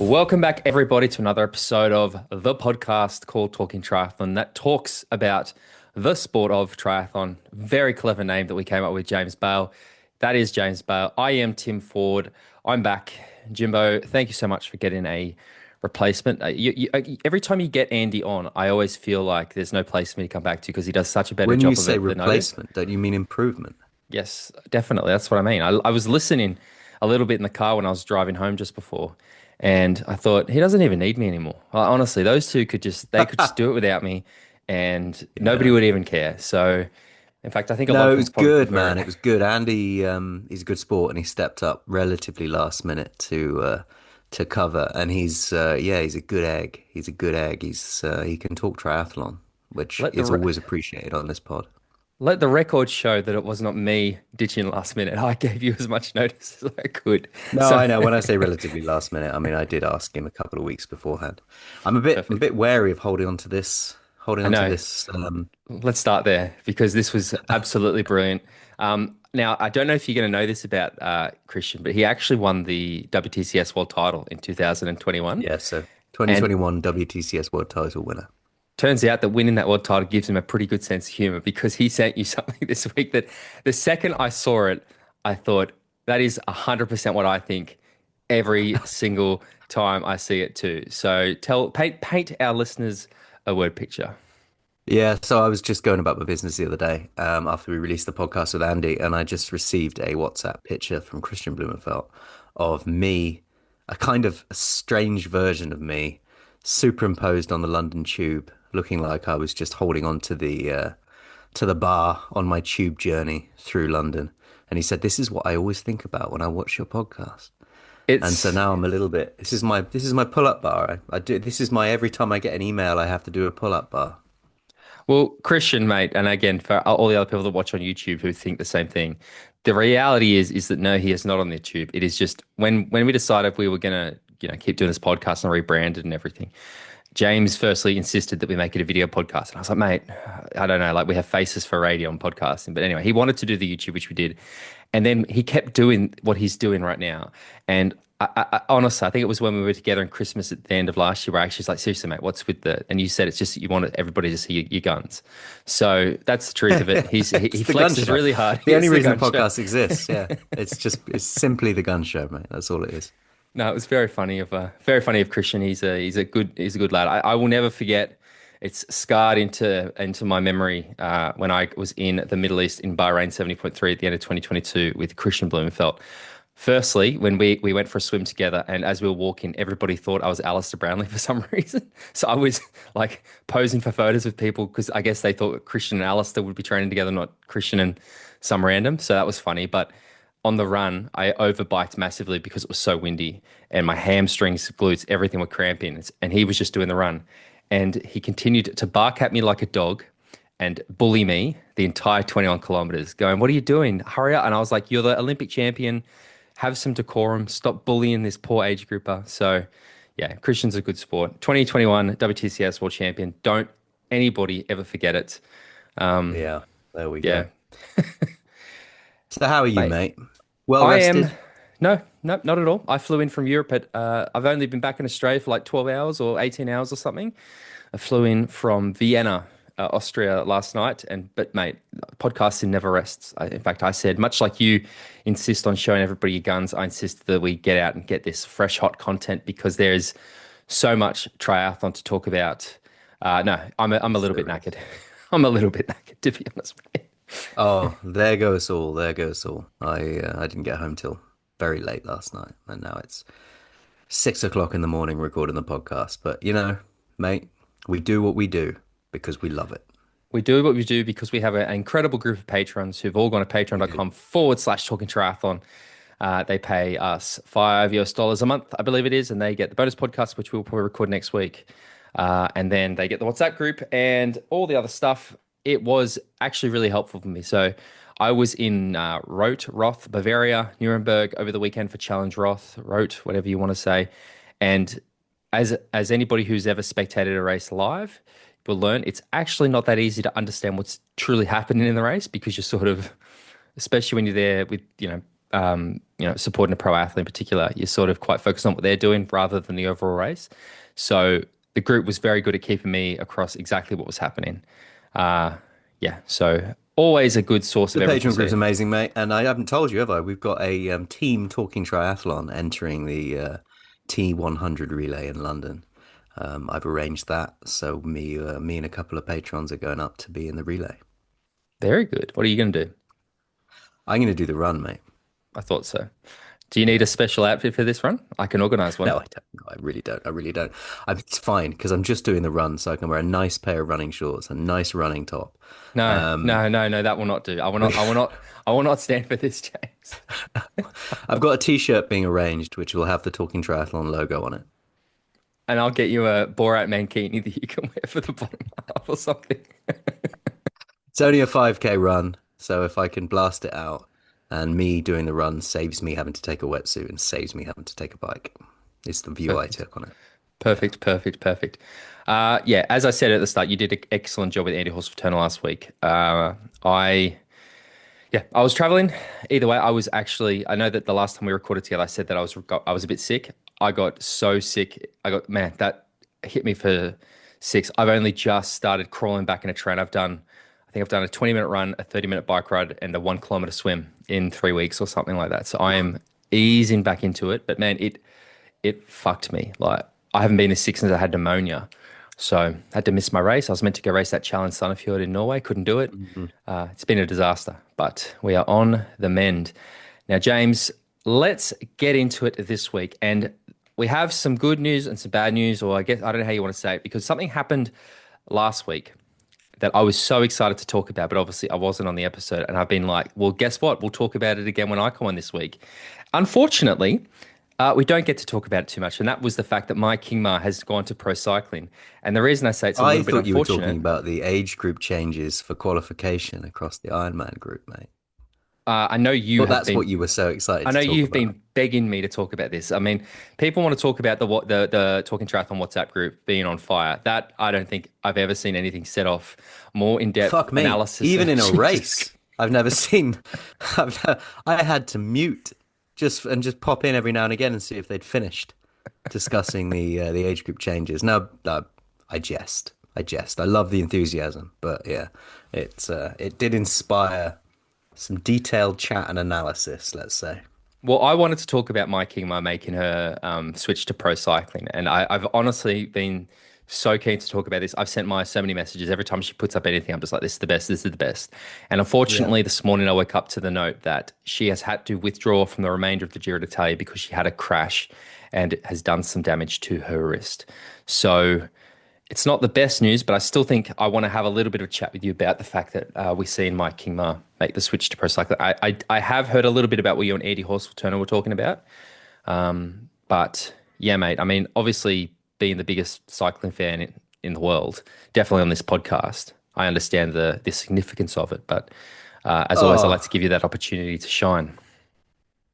Welcome back, everybody, to another episode of the podcast called Talking Triathlon that talks about the sport of triathlon. Very clever name that we came up with, James Bale. That is James Bale. I am Tim Ford. I'm back. Jimbo, thank you so much for getting a replacement. Every time you get Andy on, I always feel like there's no place for me to come back to because he does such a better When job you of say it than I do. replacement, don't you mean improvement? Yes, definitely. That's what I mean. I was listening a little bit in the car when I was driving home just before, and I thought he doesn't even need me anymore. Honestly, those two could just do it without me, and nobody Yeah. would even care. So, in fact, I think a lot of No, it people was probably good, prefer man. it. It was good. Andy, he's a good sport, and he stepped up relatively last minute to cover. And he's a good egg. He's a good egg. He can talk triathlon, which Let the is re always appreciated on this pod. let the record show that it was not me ditching last minute. I gave you as much notice as I could. No, So, I know. When I say relatively last minute, I mean I did ask him a couple of weeks beforehand. I'm a perfect. bit wary of holding I on to know. this. Let's start there because this was absolutely brilliant. Now, I don't know if you're going to know this about Christian, but he actually won the WTCS World Title in 2021. Yeah, so And 2021 WTCS World Title winner. turns out that winning that world title gives him a pretty good sense of humor because he sent you something this week that the second I saw it, I thought that is 100% what I think every single time I see it too. So paint our listeners a word picture. Yeah, so I was just going about my business the other day after we released the podcast with Andy, and I just received a WhatsApp picture from Christian Blumenfeld of me, a kind of a strange version of me, superimposed on the London Tube, looking like I was just holding on to the bar on my tube journey through London. And he said, "This is what I always think about when I watch your podcast." And so It's now I'm a little bit. This is my pull-up bar. I do. This is my every time I get an email, I have to do a pull-up bar. Well, Christian, mate, and again, for all the other people that watch on YouTube who think the same thing, the reality is that no, he is not on the tube. It is just when we decided we were gonna, keep doing this podcast and rebrand it and everything. James firstly insisted that we make it a video podcast, and I was like, mate, I don't know, like we have faces for radio and podcasting, but anyway, he wanted to do the YouTube, which we did, and then he kept doing what he's doing right now, and honestly, I think it was when we were together in Christmas at the end of last year, where I actually was like, seriously, mate, what's with the? And you said it's just that you wanted everybody to see your guns. So that's the truth of it. He It's the gun flexes show. really hard. The only It's the reason gun the show. podcast exists. Yeah, it's simply the gun show, mate. That's all it is. No, it was very funny of Christian. He's a good lad. I will never forget. It's scarred into my memory when I was in the Middle East in Bahrain 70.3 at the end of 2022 with Christian Blumenfeld. Firstly, when we went for a swim together, and as we were walking, everybody thought I was Alistair Brownlee for some reason. So I was like posing for photos with people because I guess they thought Christian and Alistair would be training together, not Christian and some random. So that was funny. But on the run, I overbiked massively because it was so windy, and my hamstrings, glutes, everything were cramping. And he was just doing the run, and he continued to bark at me like a dog and bully me the entire 21 kilometers, going, "What are you doing? Hurry up!" And I was like, "You're the Olympic champion. Have some decorum. Stop bullying this poor age grouper." So, yeah, Christian's a good sport. 2021 WTCS World Champion. Don't anybody ever forget it. Um, Yeah, there we yeah, go. So how are you, mate. mate? Well I am. rested? No, no, not at all. I flew in from Europe at. I've only been back in Australia for like 12 hours or 18 hours or something. I flew in from Vienna, Austria last night, and but mate, podcasting never rests. In fact, I said much like you insist on showing everybody your guns. I insist that we get out and get this fresh, hot content because there's so much triathlon to talk about. No, I'm a little bit There is. knackered. I'm a little bit knackered to be honest, mate. Oh, there goes all. There goes all. I didn't get home till very late last night, and now it's 6 o'clock in the morning recording the podcast. But mate, we do what we do because we love it. We do what we do because we have an incredible group of patrons who've all gone to We do. patreon.com/, talking triathlon. They pay us $5 a month, I believe it is, and they get the bonus podcast, which we'll probably record next week. And then they get the WhatsApp group and all the other stuff. It was actually really helpful for me. So I was in Roth, Bavaria, Nuremberg over the weekend for Challenge Roth, whatever you want to say. And as anybody who's ever spectated a race live will learn, it's actually not that easy to understand what's truly happening in the race because you're sort of, especially when you're there with, supporting a pro athlete in particular, you're sort of quite focused on what they're doing rather than the overall race. So the group was very good at keeping me across exactly what was happening. Uh, yeah, so always a good source of The everything. Patreon group's So amazing, mate. And I haven't told you, have I? We've got a team talking triathlon entering the T100 relay in London. I've arranged that, so me and a couple of patrons are going up to be in the relay. very good. What are you going to do? I'm going to do the run, mate. I thought so. Do you need Yeah. a special outfit for this run? I can organize No, one. I don't. No, I really don't. I really don't. It's fine because I'm just doing the run, so I can wear a nice pair of running shorts, a nice running top. No, Um, no, no, no, that will not do. I will not, I will not, I will not stand for this, James. I've got a t-shirt being arranged, which will have the Talking Triathlon logo on it. And I'll get you a Borat mankini that you can wear for the bottom half or something. It's only a 5K run, so if I can blast it out, and me doing the run saves me having to take a wetsuit and saves me having to take a bike. It's the view I Perfect. took on it. Yeah. Perfect, perfect, perfect. Yeah, as I said at the start, you did an excellent job with Andy Horse Fraternal last week. I was traveling. Either way, I know that the last time we recorded together, I said that I was a bit sick. I got so sick. Man, that hit me for six. I've only just started crawling back in a train. I think I've done a 20-minute run, a 30-minute bike ride, and a 1 kilometer swim in 3 weeks or something like that. So I am easing back into it. But man, it fucked me. Like I haven't been this sick since I had pneumonia. So I had to miss my race. I was meant to go race that Challenge Sandefjord in Norway. Couldn't do it. Mhm. It's been a disaster, but we are on the mend. Now, James, let's get into it this week. And we have some good news and some bad news, or I guess I don't know how you want to say it, because something happened last week that I was so excited to talk about, but obviously I wasn't on the episode. And I've been like, well, guess what? We'll talk about it again when I come on this week. Unfortunately, we don't get to talk about it too much. And that was the fact that my Kingma has gone to pro cycling. And the reason I say it's a I little bit thought you were talking unfortunate, about the age group changes for qualification across the Ironman group, mate. I know you But have that's what been you were so excited I to know talk you've about. been begging me to talk about this. I mean, people want to talk about the Talking Triathlon WhatsApp group being on fire. That I don't think I've ever seen anything set off more in-depth Fuck me. analysis. Even in a Jesus. race, I've never seen. I had to mute just pop in every now and again and see if they'd finished discussing the age group changes. No, no, I jest. I jest. I love the enthusiasm, but yeah, it did inspire some detailed chat and analysis, let's say. Well, I wanted to talk about my Kingma making her switch to pro cycling, and I've honestly been so keen to talk about this. I've sent my so many messages every time she puts up anything. I'm just like, "This is the best. This is the best." And Yeah. unfortunately, this morning I woke up to the note that she has had to withdraw from the remainder of the Giro d'Italia because she had a crash and it has done some damage to her wrist. So it's not the best news, but I still think I want to have a little bit of a chat with you about the fact that we're seeing Mike Kingma make the switch to pro cycling. I have heard a little bit about what you and Eddie Horse Turner were talking about. But yeah, mate, I mean, obviously being the biggest cycling fan in the world, definitely on this podcast, I understand the significance of it. But as always, I like to Oh, give you that opportunity to shine.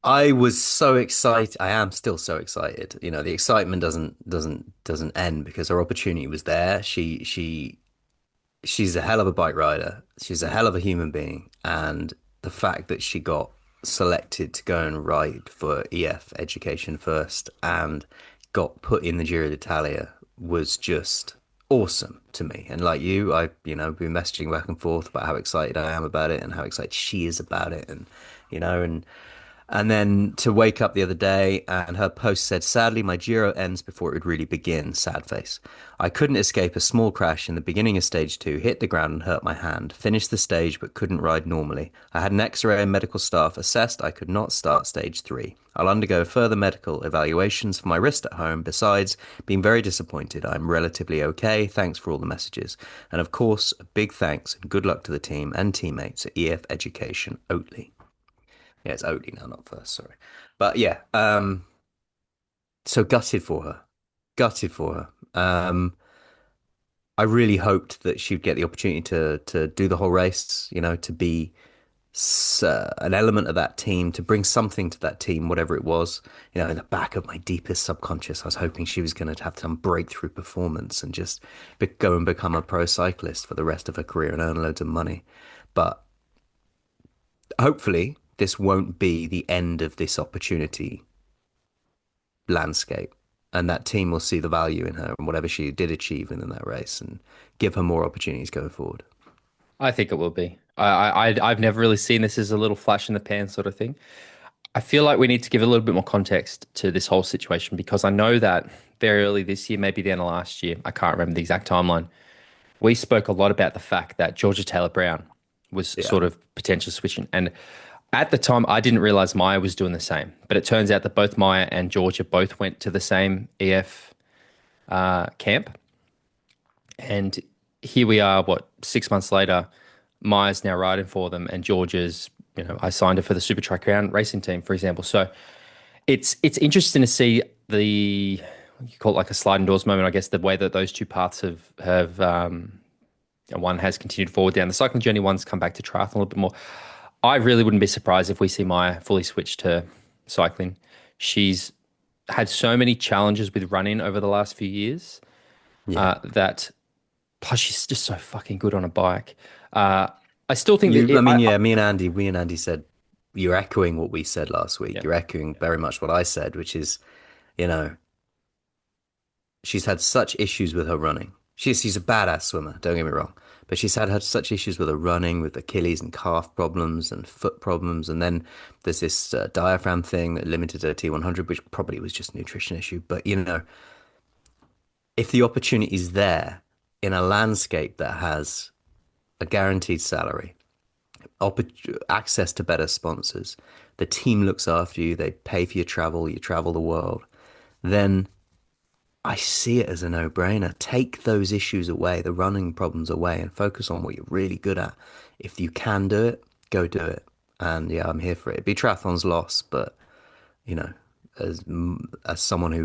I was so excited. I am still so excited. You know, the excitement doesn't end because her opportunity was there. She's a hell of a bike rider. She's a hell of a human being, and the fact that she got selected to go and ride for EF Education first and got put in the Giro d'Italia was just awesome to me. And like you, been messaging back and forth about how excited I am about it and how excited she is about it, and you know, and then to wake up the other day and her post said, sadly, my Giro ends before it would really begin. Sad face. I couldn't escape a small crash in the beginning of stage two, hit the ground and hurt my hand. Finished the stage but couldn't ride normally. I had an x-ray and medical staff assessed I could not start stage three. I'll undergo further medical evaluations for my wrist at home. Besides being very disappointed, I'm relatively okay. Thanks for all the messages. And of course, a big thanks and good luck to the team and teammates at EF Education Oatly. Yeah, it's Oatly now, not first, sorry. But yeah, so gutted for her. Gutted for her. I really hoped that she'd get the opportunity to do the whole race, you know, to be an element of that team, to bring something to that team, whatever it was. You know, in the back of my deepest subconscious, I was hoping she was going to have some breakthrough performance and just go and become a pro cyclist for the rest of her career and earn loads of money. But hopefully this won't be the end of this opportunity landscape. And that team will see the value in her and whatever she did achieve in that race and give her more opportunities going forward. I think it will be. I've never really seen this as a little flash in the pan sort of thing. I feel like we need to give a little bit more context to this whole situation because I know that very early this year, maybe the end of last year, I can't remember the exact timeline. We spoke a lot about the fact that Georgia Taylor Brown was Yeah. sort of potentially switching. And at the time, I didn't realize Maya was doing the same. But it turns out that both Maya and Georgia both went to the same EF camp. And here we are, what, 6 months later, Maya's now riding for them, and Georgia's, I signed her for the Super Tri Crown racing team, for example. So it's interesting to see you call it like a sliding doors moment, I guess, the way that those two paths have one has continued forward down the cycling journey, one's come back to triathlon a little bit more. I really wouldn't be surprised if we see Maya fully switch to cycling. She's had so many challenges with running over the last few years Yeah. that plus she's just so fucking good on a bike. I still think that I mean, yeah, me and Andy said you're echoing what we said last week. yeah, You're echoing very much what I said, which is, you know, she's had such issues with her running. She's a badass swimmer, don't get me wrong, but had such issues with her running, with Achilles and calf problems and foot problems, and then there's this diaphragm thing that limited her T100, which probably was just a nutrition issue. But if the opportunity is there in a landscape that has a guaranteed salary, access to better sponsors, the team looks after you, they pay for your travel, you travel the world, then I see it as a no-brainer. Take those issues away, the running problems away, and focus on what you're really good at. If you can do it, go do it. And yeah, I'm here for it. It'd be triathlon's loss, but you know, as someone who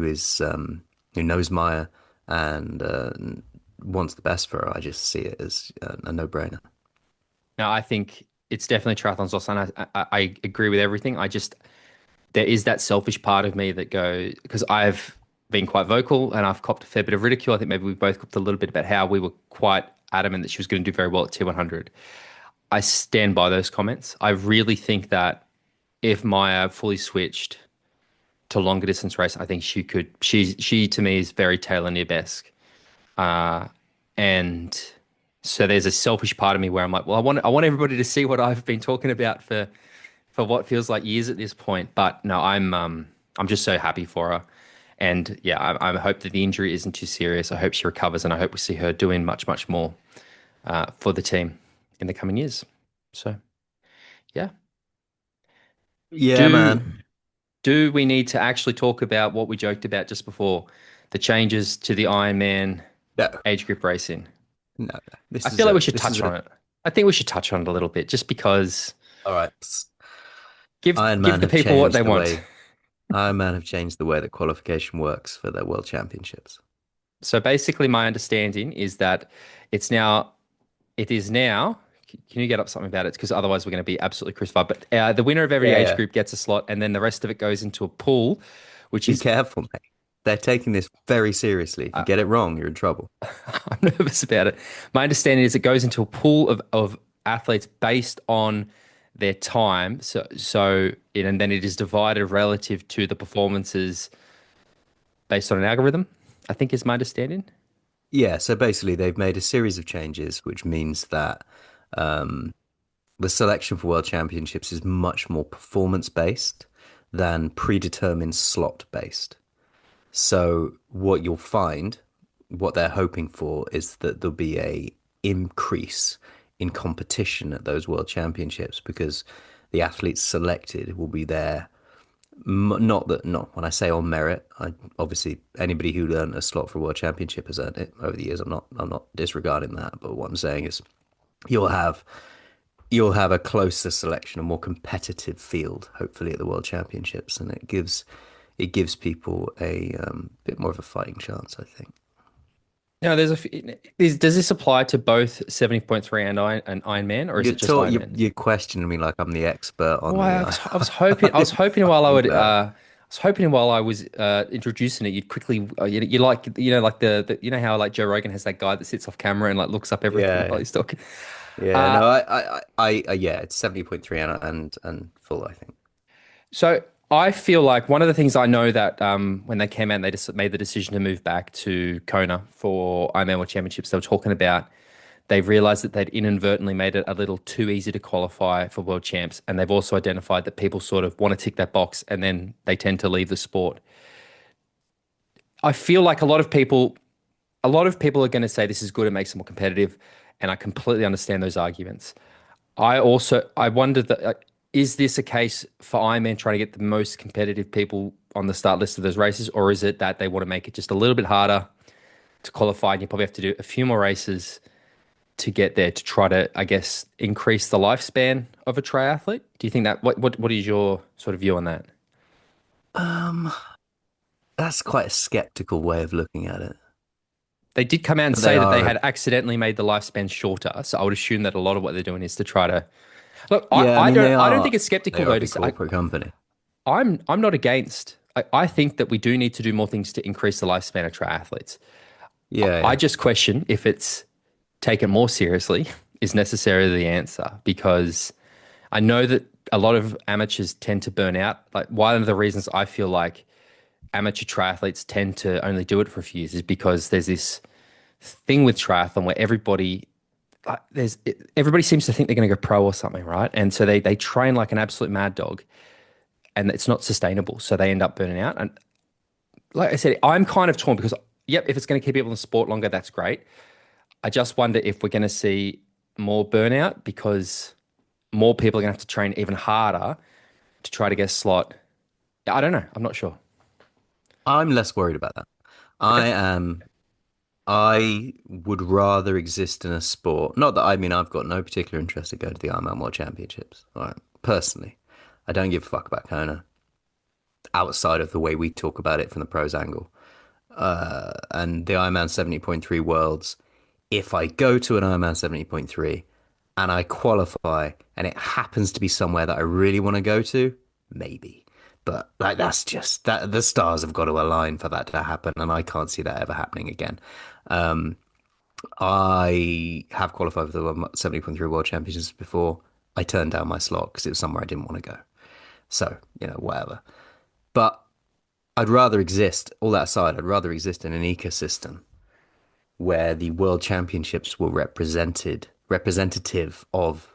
knows Maya and wants the best for her, I just see it as a no-brainer. now I think it's definitely triathlon's loss, and I agree with everything. There is that selfish part of me that goes because I've been quite vocal and I've copped a fair bit of ridicule. I think maybe we both copped a little bit about how we were quite adamant that she was going to do very well at T100. I stand by those comments. I really think that if Maya fully switched to longer distance race, I think she could. She to me is very Taylor Near-esque, and so there's a selfish part of me where I'm like, well, I want everybody to see what I've been talking about for what feels like years at this point. But no, I'm just so happy for her. And yeah, I hope that the injury isn't too serious. I hope she recovers, and I hope we see her doing much, much more for the team in the coming years. So yeah, Yeah, do man. do we need to actually talk about what we joked about just before, the changes to the Ironman No, age group racing? no, no. I feel like we should touch on it. I think we should touch on it a little bit, just because all right. Iron give Man the have people what they changed the want. way Iron Man have changed the way that qualification works for their world championships. So basically, my understanding is that it's now, it is now. Can you get up something about it? Because otherwise, we're going to be absolutely crucified. But the winner of every Yeah, age yeah. group gets a slot, and then the rest of it goes into a pool, which Be is careful, mate. They're taking this very seriously. If you uh, get it wrong, you're in trouble. I'm nervous about it. My understanding is it goes into a pool of athletes based on their time. And then it is divided relative to the performances based on an algorithm, I think is my understanding. Yeah, so basically they've made a series of changes, which means that um, the selection for world championships is much more performance based than predetermined slot based. So what you'll find, what they're hoping for is that there'll be a increase in competition at those world championships because the athletes selected will be there. Not when I say on merit, I obviously anybody who earned a slot for a world championship has earned it over the years. I'm not disregarding that, but what I'm saying is you'll have you'll have a closer selection, a more competitive field, hopefully at the World Championships, and it gives people a bit more of a fighting chance, I think. Now, does this apply to both 70.3 and Ironman, or is You're it just taught, Ironman? you're questioning me like I'm the expert on Well, the I was hoping, on this fucking belt. I was hoping while I was introducing it, you'd quickly, you like, like the, you know how like Joe Rogan has that guy that sits off camera and like looks up everything Yeah, while yeah. he's talking. Yeah, no, yeah, it's 70.3 and full, I think. So I feel like one of the things I know that when they came out and they just made the decision to move back to Kona for Ironman World Championships, they were talking about they've realized that they'd inadvertently made it a little too easy to qualify for world champs. And they've also identified that people sort of want to tick that box and then they tend to leave the sport. I feel like a lot of people are going to say this is good, it makes it more competitive. And I completely understand those arguments. I wonder that is this a case for Ironman trying to get the most competitive people on the start list of those races, or is it that they want to make it just a little bit harder to qualify, and you probably have to do a few more races to get there to try to, I guess, increase the lifespan of a triathlete? Do you think that what is your sort of view on that? Um, that's quite a skeptical way of looking at it. They did come out and But they say that they are, had accidentally made the lifespan shorter, so I would assume that a lot of what they're doing is to try to look. I, yeah, I I mean, don't I don't think it's they skeptical are a though to big say corporate company. I'm not against. I think that we do need to do more things to increase the lifespan of triathletes. Yeah, I yeah. just question if it's taken more seriously is necessarily the answer because I know that a lot of amateurs tend to burn out. Like one of the reasons I feel like amateur triathletes tend to only do it for a few years is because there's this thing with triathlon where everybody seems to think they're going to go pro or something, right? And so they train like an absolute mad dog, and it's not sustainable. So they end up burning out. And like I said, I'm kind of torn because yep, if it's going to keep people in the sport longer, that's great. I just wonder if we're going to see more burnout because more people are going to have to train even harder to try to get a slot. I don't know. I'm not sure. I'm less worried about that. Okay. I am. I would rather exist in a sport. Not that I mean I've got no particular interest in going to the Ironman World Championships. All right, personally, I don't give a fuck about Kona outside of the way we talk about it from the pros angle. And the Ironman 70.3 Worlds. If I go to an Ironman 70.3 and I qualify and it happens to be somewhere that I really want to go to, maybe. But like that's just that the stars have got to align for that to happen, and I can't see that ever happening again. Um, I have qualified for the 70.3 World Championships before. I turned down my slot because it was somewhere I didn't want to go. So, whatever. But I'd rather exist, all that aside, I'd rather exist in an ecosystem where the World Championships were representative of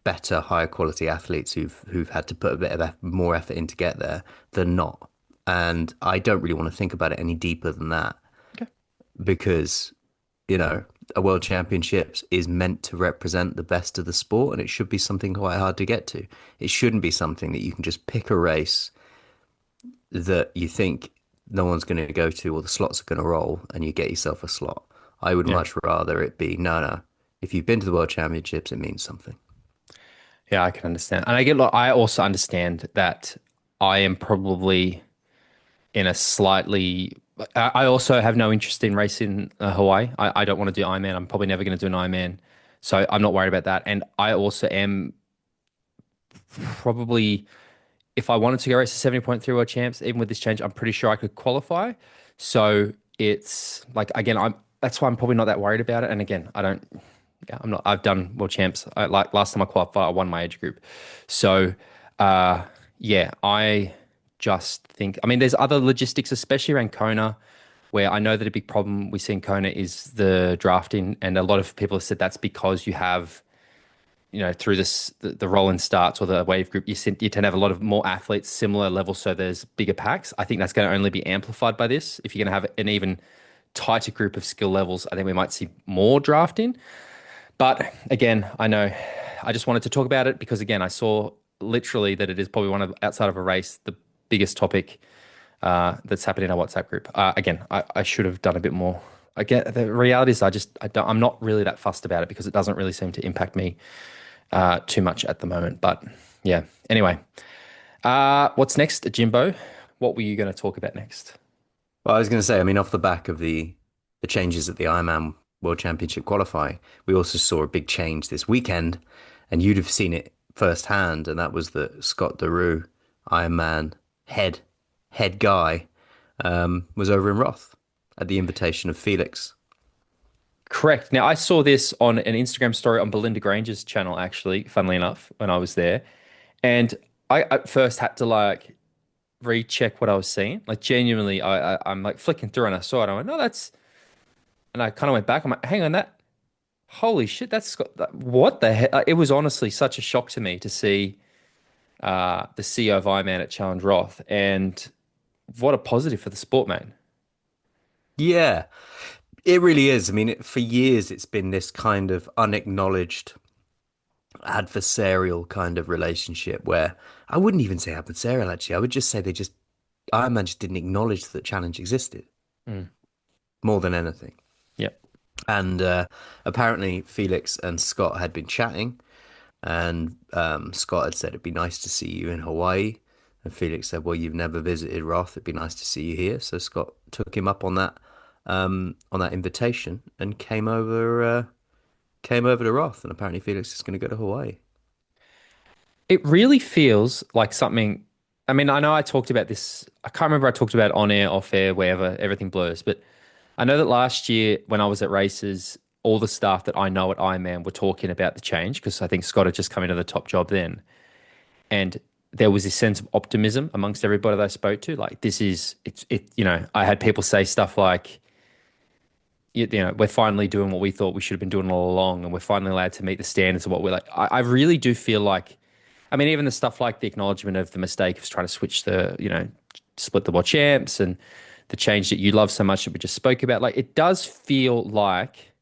better, higher quality athletes who've had to put a bit of more effort in to get there than not. And I don't really want to think about it any deeper than that Okay. because, you know, a World Championships is meant to represent the best of the sport, and it should be something quite hard to get to. It shouldn't be something that you can just pick a race that you think no one's going to go to or the slots are going to roll and you get yourself a slot. I would Yeah. much rather it be no, no. If you've been to the World Championships, it means something. Yeah, I can understand. And I also understand that I am probably in a slightly, I also have no interest in racing Hawaii. I don't want to do Ironman. I'm probably never going to do an Ironman. So I'm not worried about that. And I also am probably, if I wanted to go race the 70.3 World Champs, even with this change, I'm pretty sure I could qualify. So it's like, again, that's why I'm probably not that worried about it. And again, yeah, I'm not, I've done World Champs. Like last time I qualified, I won my age group. So, uh, yeah, I just think, I mean, there's other logistics, especially around Kona, where I know that a big problem we see in Kona is the drafting. And a lot of people have said that's because you have through the rolling starts or the wave group, you tend to have a lot of more athletes similar level, so there's bigger packs. I think that's going to only be amplified by this. If you're going to have an even tighter group of skill levels, I think we might see more drafting. But again, I know I just wanted to talk about it because again, I saw literally that it is probably one of outside of a race the biggest topic that's happened in our WhatsApp group. Again, I should have done a bit more. Again, the reality is I'm not really that fussed about it because it doesn't really seem to impact me too much at the moment. But yeah, anyway, what's next, Jimbo? What were you going to talk about next? Well, I was going to say, I mean, off the back of the changes at the Ironman World Championship qualifying, we also saw a big change this weekend, and you'd have seen it firsthand, and that was that Scott DeRue, Ironman head head guy, was over in Roth at the invitation of Felix. Correct. Now, I saw this on an Instagram story on Belinda Granger's channel, actually, funnily enough, when I was there. And I at first had to like recheck what I was seeing. Like genuinely, I'm like flicking through and I saw it. I went, no, that's, and I kind of went back. I'm like, hang on, holy shit, what the heck? It was honestly such a shock to me to see the CEO of Ironman at Challenge Roth. And what a positive for the sport, man. Yeah, it really is. I mean, for years it's been this kind of unacknowledged adversarial kind of relationship where I wouldn't even say adversarial actually. I would just say Iron Man just didn't acknowledge that challenge existed Mm. more than anything. Yeah. And apparently Felix and Scott had been chatting, and Scott had said it'd be nice to see you in Hawaii. And Felix said, "Well, you've never visited Roth. It'd be nice to see you here." So Scott took him up on that invitation and came over to Roth. And apparently Felix is going to go to Hawaii. It really feels like something. I mean, I know I talked about this. I can't remember I talked about it on air, off air, wherever everything blurs. But I know that last year when I was at races, all the staff that I know at Ironman were talking about the change because I think Scott had just come into the top job then. And there was this sense of optimism amongst everybody that I spoke to. Like, I had people say stuff like, we're finally doing what we thought we should have been doing all along, and we're finally allowed to meet the standards of what we're like. I really do feel like, I mean, even the stuff like the acknowledgement of the mistake of trying to switch split the world champs and the change that you love so much that we just spoke about, like it does feel like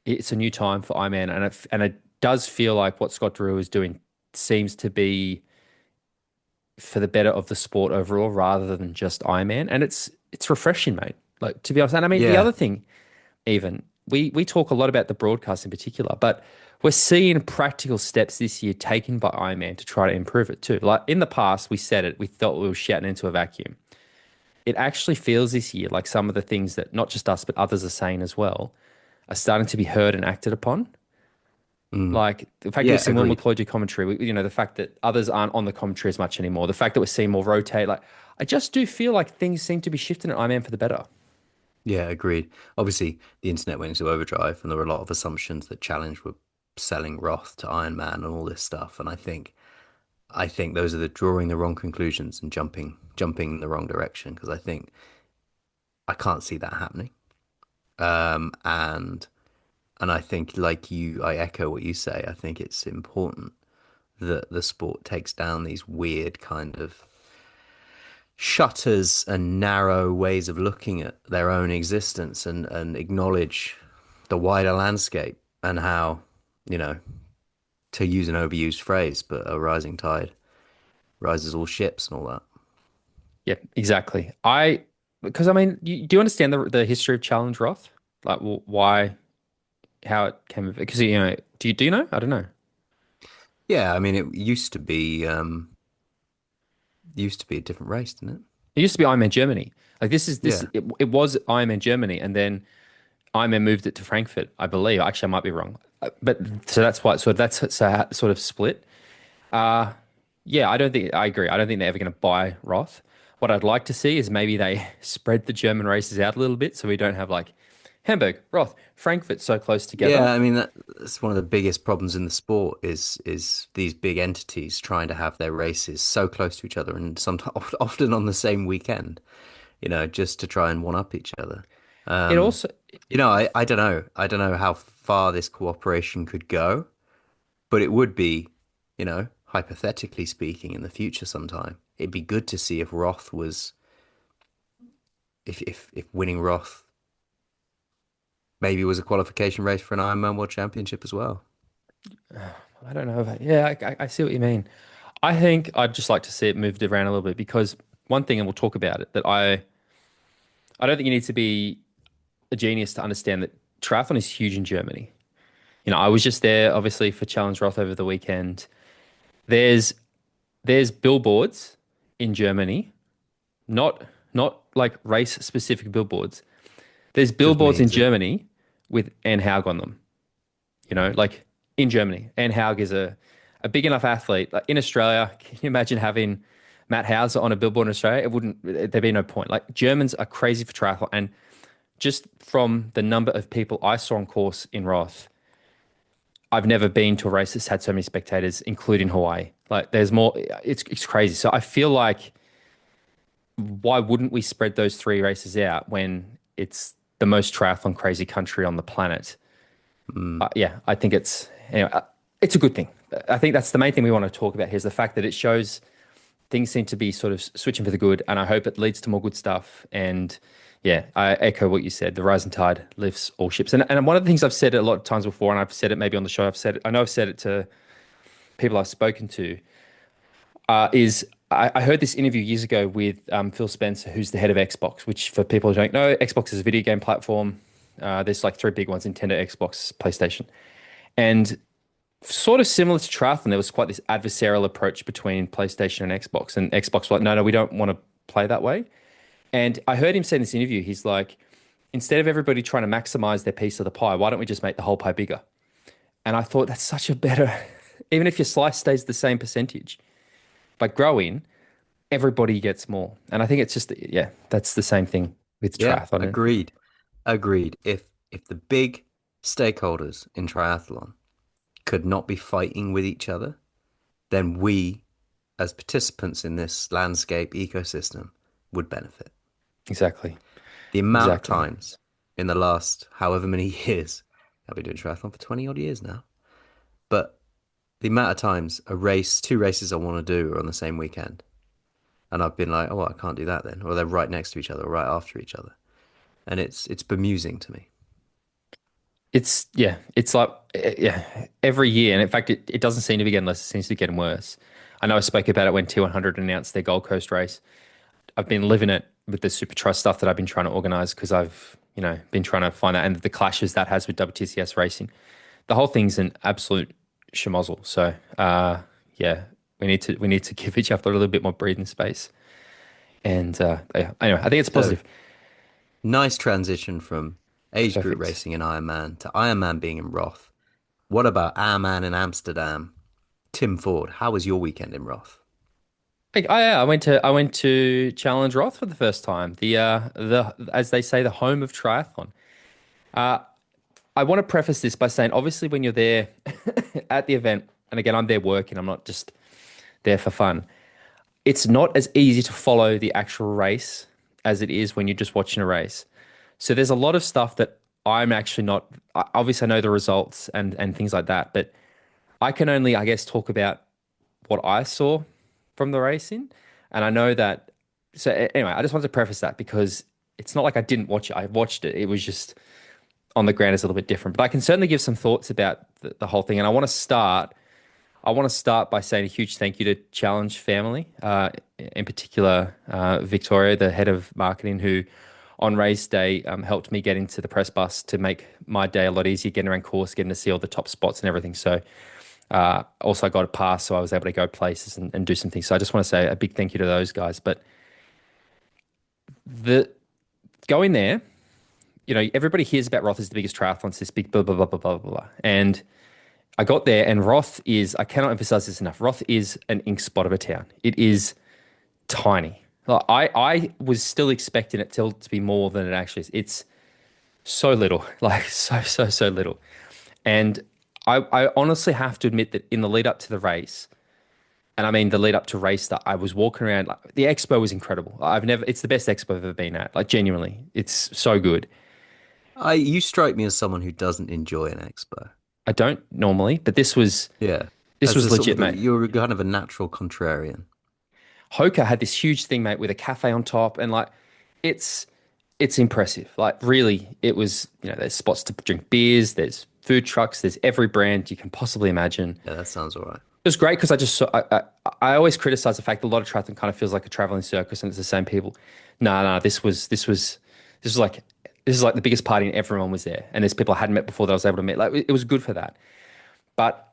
it's a new time for Ironman, and it does feel like what Scott DeRue is doing seems to be for the better of the sport overall rather than just Ironman, and it's refreshing, mate. Like to be honest, and I mean the Yeah, other thing, even we talk a lot about the broadcast in particular, but we're seeing practical steps this year taken by Ironman to try to improve it too. Like in the past, we said it, we thought we were shouting into a vacuum. It actually feels this year like some of the things that not just us but others are saying as well are starting to be heard and acted upon. mm, Like the fact that we're yeah, seeing Will agreed. McLeod do commentary, the fact that others aren't on the commentary as much anymore, the fact that we're seeing more rotate, like I just do feel like things seem to be shifting at Ironman for the better. Yeah, agreed. Obviously, the internet went into overdrive, and there were a lot of assumptions that Challenge were selling Roth to Iron Man and all this stuff. And I think those are the drawing the wrong conclusions and jumping in the wrong direction because I think I can't see that happening. Um, and and I think like you, I echo what you say. I think it's important that the sport takes down these weird kind of shutters and narrow ways of looking at their own existence and acknowledge the wider landscape and how, you know, to use an overused phrase, but a rising tide rises all ships and all that. Yeah, exactly. Because I mean, do you understand the history of Challenge Roth? Like, why, how it came? Because do you know? I don't know. Yeah, I mean, it used to be a different race, didn't it? It used to be Ironman Germany. Like Yeah. it was Ironman Germany, and then Ironman moved it to Frankfurt, I believe. Actually, I might be wrong, but so that's why. So that's sort of split. Uh, yeah, I agree. I don't think they're ever going to buy Roth. What I'd like to see is maybe they spread the German races out a little bit so we don't have like Hamburg, Roth, Frankfurt so close together. Yeah, I mean that's one of the biggest problems in the sport is these big entities trying to have their races so close to each other and sometimes often on the same weekend, just to try and one up each other. It Um, also, I don't know. I don't know how far this cooperation could go, but it would be, hypothetically speaking, in the future sometime, it'd be good to see if Roth was if winning Roth maybe was a qualification race for an Ironman World Championship as well. I don't know. Yeah, I see what you mean. I think I'd just like to see it moved around a little bit because one thing, and we'll talk about it, that I don't think you need to be a genius to understand that triathlon is huge in Germany. I was just there, obviously, for Challenge Roth over the weekend. There's there's billboards in Germany, not like race specific billboards. There's Just billboards in means it. Germany with Anne Haug on them. Like in Germany, Anne Haug is a big enough athlete. Like in Australia, can you imagine having Matt Hauser on a billboard in Australia? There'd be no point. Like Germans are crazy for triathlon, and just from the number of people I saw on course in Roth, I've never been to a race that's had so many spectators, including Hawaii. Like there's more, it's crazy. So I feel like why wouldn't we spread those three races out when it's the most triathlon crazy country on the planet? Mm. Yeah, I think it's a good thing. I think that's the main thing we want to talk about here is the fact that it shows things seem to be sort of switching for the good, and I hope it leads to more good stuff. And yeah, I echo what you said. The rising tide lifts all ships. And one of the things I've said a lot of times before, and I've said it maybe on the show, I know I've said it to people I've spoken to, is I heard this interview years ago with Phil Spencer, who's the head of Xbox, which for people who don't know, Xbox is a video game platform. There's like three big ones: Nintendo, Xbox, PlayStation. And sort of similar to triathlon, there was quite this adversarial approach between PlayStation and Xbox. And Xbox were like, no, we don't want to play that way. And I heard him say in this interview, he's like, instead of everybody trying to maximize their piece of the pie, why don't we just make the whole pie bigger? And I thought that's such a better, even if your slice stays the same percentage, by growing, everybody gets more. And I think it's just, yeah, that's the same thing with Yeah, triathlon. agreed. Agreed. If the big stakeholders in triathlon could not be fighting with each other, then we, as participants in this landscape ecosystem, would benefit. Exactly. The amount of Exactly. times in the last however many years, I've been doing triathlon for 20 odd years now, but the amount of times two races I want to do are on the same weekend. And I've been like, oh, I can't do that then. Or they're right next to each other, or right after each other. And it's bemusing to me. It's like, yeah, every year. And in fact, it doesn't seem to be getting less, it seems to be getting worse. I know I spoke about it when T100 announced their Gold Coast race. I've been living it with the Super Trust stuff that I've been trying to organize because I've, been trying to find that and the clashes that has with WTCS racing. The whole thing's an absolute schmozzle. So, yeah, we need to give each other a little bit more breathing space. And yeah, anyway, I think it's So positive. nice transition from age group Perfect. racing in Ironman to Ironman being in Roth. What about our man in Amsterdam, Tim Ford? How was your weekend in Roth? Yeah, I went to Challenge Roth for the first time. The as they say, the home of triathlon. Uh, I want to preface this by saying, obviously, when you're there at the event, and again, I'm there working, I'm not just there for fun. It's not as easy to follow the actual race as it is when you're just watching a race. So there's a lot of stuff that I'm actually not. Obviously, I know the results and things like that, but I can only, I guess, talk about what I saw from the racing. And I know that. So anyway, I just wanted to preface that because it's not like I didn't watch it. I watched it. It was just on the ground is a little bit different. But I can certainly give some thoughts about the whole thing. And I want to start by saying a huge thank you to Challenge family, in particular Victoria, the head of marketing, who on race day helped me get into the press bus to make my day a lot easier, getting around course, getting to see all the top spots and everything. So also I got a pass, so I was able to go places and do some things. So I just want to say a big thank you to those guys. But the going there, everybody hears about Roth as the biggest triathlon, it's this big blah blah blah blah blah blah. And I got there, and Roth is, I cannot emphasize this enough. Roth is an ink spot of a town. It is tiny. Like, I was still expecting it to be more than it actually is. It's so little, like so little. And I honestly have to admit that in the lead up to the race, and I mean the lead up to race that I was walking around, like the expo was incredible. It's the best expo I've ever been at. Like genuinely, it's so good. You strike me as someone who doesn't enjoy an expo. I don't normally, but this was Yeah, this as was a sort legit, of mate. you're kind of a natural contrarian. Hoka had this huge thing, mate, with a cafe on top, and like it's it's impressive. Like really, it was, there's spots to drink beers, there's food trucks, there's every brand you can possibly imagine. Yeah, that sounds all right. It was great because I just saw, I always criticize the fact that a lot of triathlon kind of feels like a traveling circus and it's the same people. No, no, this was like the biggest party and everyone was there. And there's people I hadn't met before that I was able to meet. Like it was good for that. But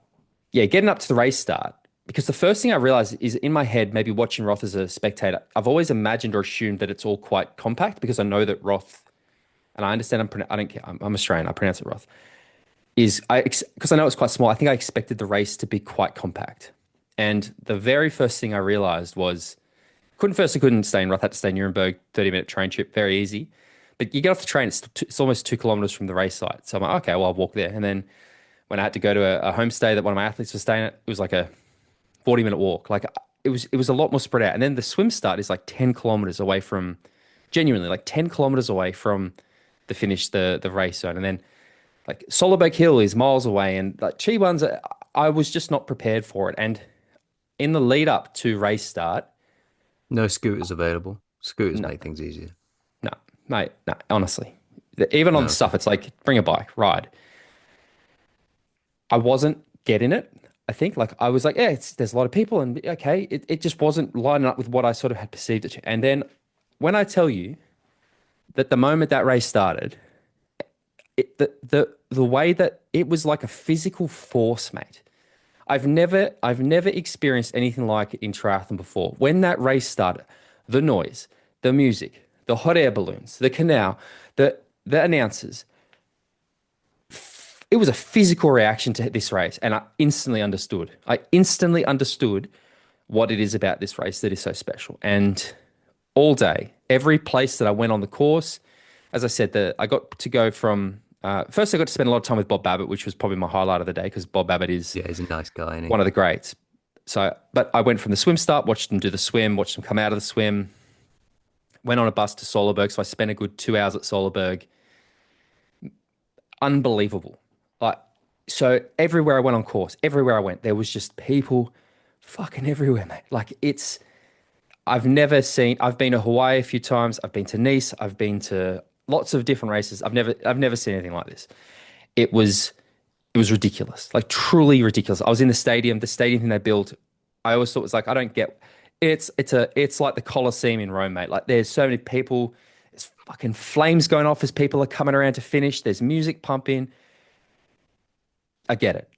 yeah, getting up to the race start, because the first thing I realized is in my head, maybe watching Roth as a spectator, I've always imagined or assumed that it's all quite compact because I know that Roth, and I understand I don't care, I'm Australian, I pronounce it Roth, because I know it's quite small, I think I expected the race to be quite compact. And the very first thing I realized was, couldn't stay in Roth, had to stay in Nuremberg, 30-minute train trip, very easy. but you get off the train, it's almost 2 kilometers from the race site. So I'm like, okay, well, I'll walk there. And then when I had to go to a homestay that one of my athletes was staying at, it was like a 40-minute walk. Like it was a lot more spread out. And then the swim start is like 10 kilometers away from, genuinely like 10 kilometers away from the finish, the race zone. And then like Solberg Hill is miles away, and like Chi-One's, I was just not prepared for it. And in the lead up to race start, No scooters available. Scooters no, make things easier. no, mate, no, honestly, even on No, the okay. stuff, it's like bring a bike, ride. I wasn't getting it. I think like I was like, yeah, there's a lot of people, and okay, it just wasn't lining up with what I sort of had perceived it to. And then when I tell you that the moment that race started, the way that it was like a physical force, mate. I've never experienced anything like it in triathlon before. When that race started, the noise, the music, the hot air balloons, the canal, the announcers, it was a physical reaction to this race, and I instantly understood. I instantly understood what it is about this race that is so special. And all day, every place that I went on the course, as I said, I got to go from first I got to spend a lot of time with Bob Babbitt, which was probably my highlight of the day because Bob Babbitt is Yeah, he's a nice guy, isn't he? one of the greats. So, but I went from the swim start, watched them do the swim, watched them come out of the swim, went on a bus to Solerberg. So I spent a good 2 hours at Solerberg. Unbelievable. Like, so everywhere I went on course, everywhere I went, there was just people fucking everywhere, mate. Like I've been to Hawaii a few times. I've been to Nice. I've been to lots of different races. I've never seen anything like this. It was, it was ridiculous, like truly ridiculous. I was in the stadium thing they built. I always thought it was like, I don't get, it's like the Colosseum in Rome, mate. Like there's so many people, there's fucking flames going off as people are coming around to finish. There's music pumping. I get it.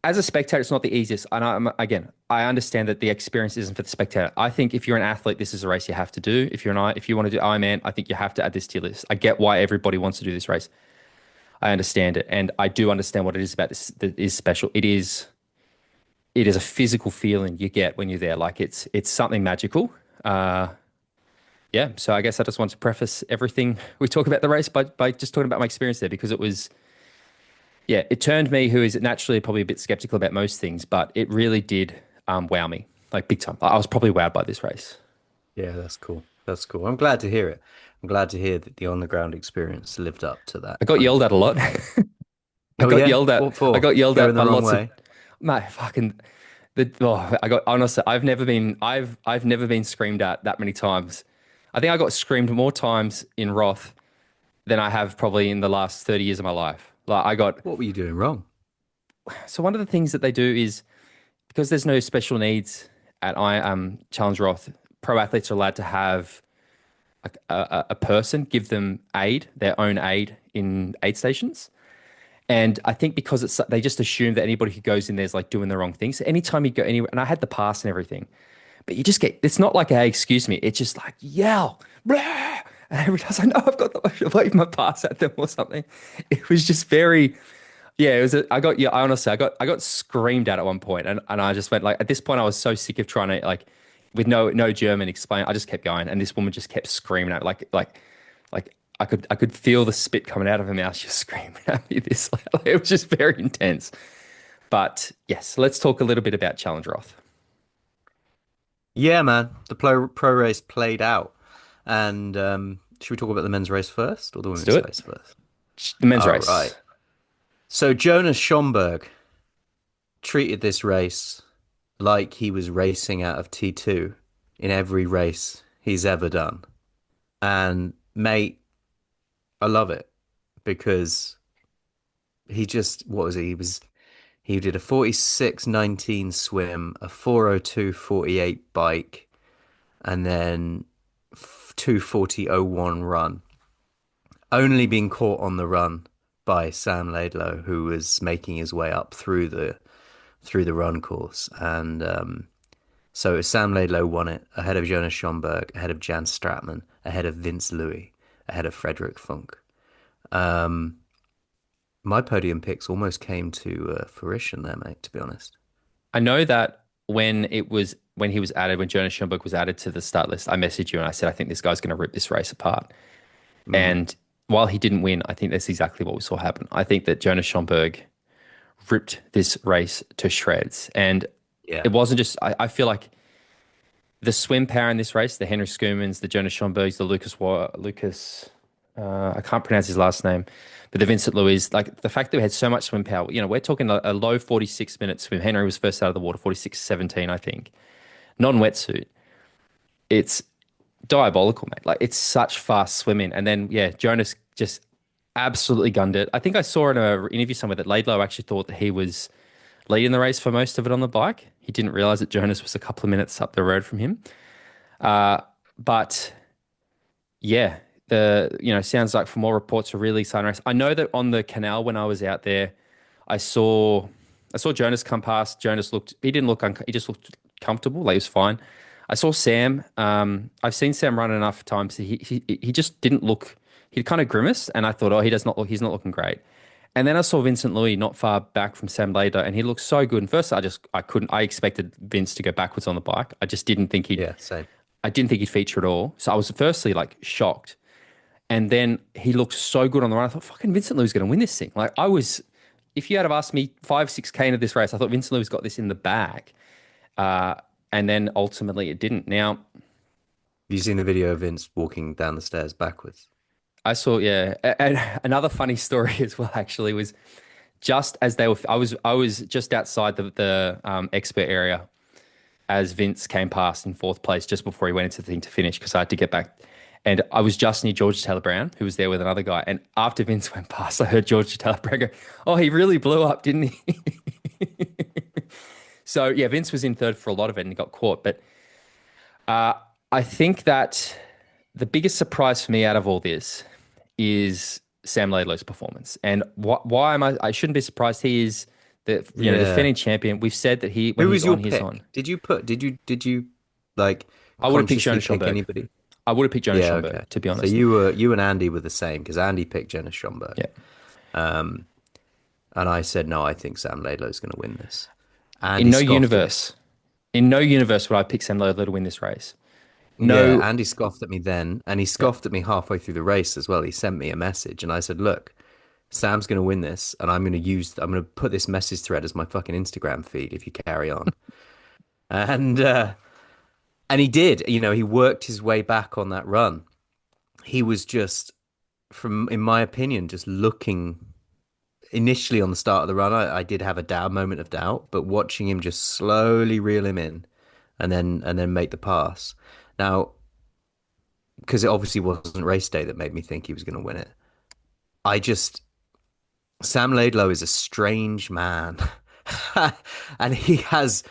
As a spectator, it's not the easiest. And again, I understand that the experience isn't for the spectator. I think if you're an athlete, this is a race you have to do. If you want to do Ironman, I think you have to add this to your list. I get why everybody wants to do this race. I understand it, and I do understand what it is about this that is special. It is a physical feeling you get when you're there. Like it's something magical. Uh, yeah. So I guess I just want to preface everything we talk about the race by just talking about my experience there because it was yeah, it turned me, who is naturally probably a bit skeptical about most things, but it really did wow me, like big time. I was probably wowed by this race. Yeah, that's cool. That's cool. I'm glad to hear it. I'm glad to hear that the on the ground experience lived up to that I got kind yelled of. at a lot. I Oh got yeah, yelled at. what I for? got yelled Going at the by wrong lots of way. mate. Fucking I got honestly. I've never been screamed at that many times. I think I got screamed more times in Roth than I have probably in the last 30 years of my life. Like I got What were you doing wrong? so one of the things that they do is because there's no special needs at I Challenge Roth, pro athletes are allowed to have a person give them aid, their own aid in aid stations. And I think because they just assume that anybody who goes in there is like doing the wrong thing. So anytime you go anywhere, and I had the pass and everything, but you just get, it's not like, hey, excuse me. It's just like yell, blah, and every time I was like, no, I've got to wave my pass at them or something. It was just very, yeah, it was, I honestly, I got screamed at one point and I just went like, at this point, I was so sick of trying to like, with no German explain, I just kept going. And this woman just kept screaming at like I could feel the spit coming out of her mouth. She was screaming at me this, like, it was just very intense. But yes, let's talk a little bit about Challenge Roth. Yeah, man. The pro race played out. And should we talk about the men's race first or the Let's do women's it. race first? The men's All right. race. So Jonas Schomburg treated this race like he was racing out of T2 in every race he's ever done. And mate, I love it because he just, what was he? He did a 46:19 swim, a 4:02:48 bike, and then 2:40:01 run. Only being caught on the run by Sam Laidlow, who was making his way up through the run course. And so Sam Laidlow won it ahead of Jonas Schomburg, ahead of Jan Stratman, ahead of Vince Louis, ahead of Frederick Funk. Um, my podium picks almost came to fruition there, mate, to be honest. I know that when he was added, when Jonas Schomburg was added to the start list, I messaged you and I said, I think this guy's going to rip this race apart. Mm. And while he didn't win, I think that's exactly what we saw happen. I think that Jonas Schomburg ripped this race to shreds. And Yeah. it wasn't just, I feel like the swim power in this race, the Henry Schoomans, the Jonas Schomburgs, the Lucas, I can't pronounce his last name, but the Vincent Louis, like the fact that we had so much swim power, we're talking a low 46-minute swim. Henry was first out of the water, 46:17, I think. Non-wetsuit. It's diabolical, mate. Like it's such fast swimming. And then, yeah, Jonas just absolutely gunned it. I think I saw in an interview somewhere that Laidlow actually thought that he was leading the race for most of it on the bike. He didn't realize that Jonas was a couple of minutes up the road from him. But yeah, sounds like from all reports a really exciting race. I know that on the canal when I was out there, I saw I saw Jonas come past. He didn't look he just looked comfortable, like he was fine. I saw Sam. I've seen Sam run enough times. He just didn't look. He kind of grimaced, and I thought, oh, he does not look. He's not looking great. And then I saw Vincent Louis not far back from Sam Laidlow, and he looked so good. And first, I couldn't. I expected Vince to go backwards on the bike. I just didn't think he'd. Yeah, same. I didn't think he'd feature at all. So I was firstly like shocked, and then he looked so good on the run. I thought, fucking Vincent Louis going to win this thing. Like I was. If you had have asked me 5, 6K into this race, I thought Vincent Louis got this in the bag. And then ultimately it didn't. Now, Have you seen the video of Vince walking down the stairs backwards? I saw, yeah. And another funny story as well, actually, was just as they were, I was just outside the expert area as Vince came past in fourth place just before he went into the thing to finish because I had to get back. And I was just near George Taylor Brown, who was there with another guy. And after Vince went past, I heard George Taylor Brown go, "Oh, he really blew up, didn't he?" So yeah, Vince was in third for a lot of it and he got caught. But I think that the biggest surprise for me out of all this is Sam Laidlow's performance. And why am I? I shouldn't be surprised. He is the Yeah. defending champion. We've said that when Who was he's your on, he's pick? on. Did you like I would have picked consciously Jonas pick Schomburg. anybody? I would have picked Jonas Yeah, Schomburg, okay. to be So honest. you and Andy were the same because Andy picked Jonas Schomburg. Yeah. And I said no, I think Sam Laidlow's going to win this. In Andy no scoffed at me. universe, in no universe would I pick Sam Laidlow to win this race. Yeah, No, Andy scoffed at me then, and he yeah, scoffed at me halfway through the race as well. He sent me a message, and I said, "Look, Sam's going to win this, and I'm going to put this message thread as my fucking Instagram feed if you carry on." And and he did. He worked his way back on that run. He was just, in my opinion, just looking initially on the start of the run. I did have a moment of doubt, but watching him just slowly reel him in, and then make the pass. Now, because it obviously wasn't race day that made me think he was going to win it. I just Sam Laidlow is a strange man, and he has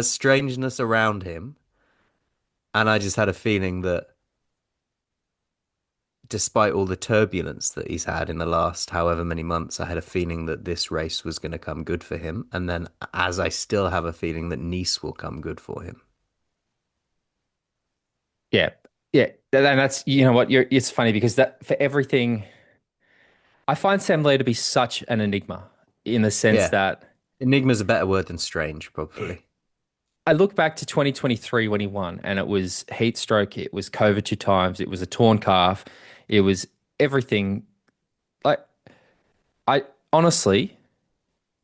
strangeness around him, and I just had a feeling that despite all the turbulence that he's had in the last however many months, I had a feeling that this race was going to come good for him, and then as I still have a feeling that Nice will come good for him. yeah, yeah. And that's what it's funny because that for everything, I find Sam Laidlow to be such an enigma in the sense Yeah, that enigma's a better word than strange, probably. I look back to 2023 when he won, and it was heat stroke, it was COVID 2 times, it was a torn calf, it was everything. Like I honestly,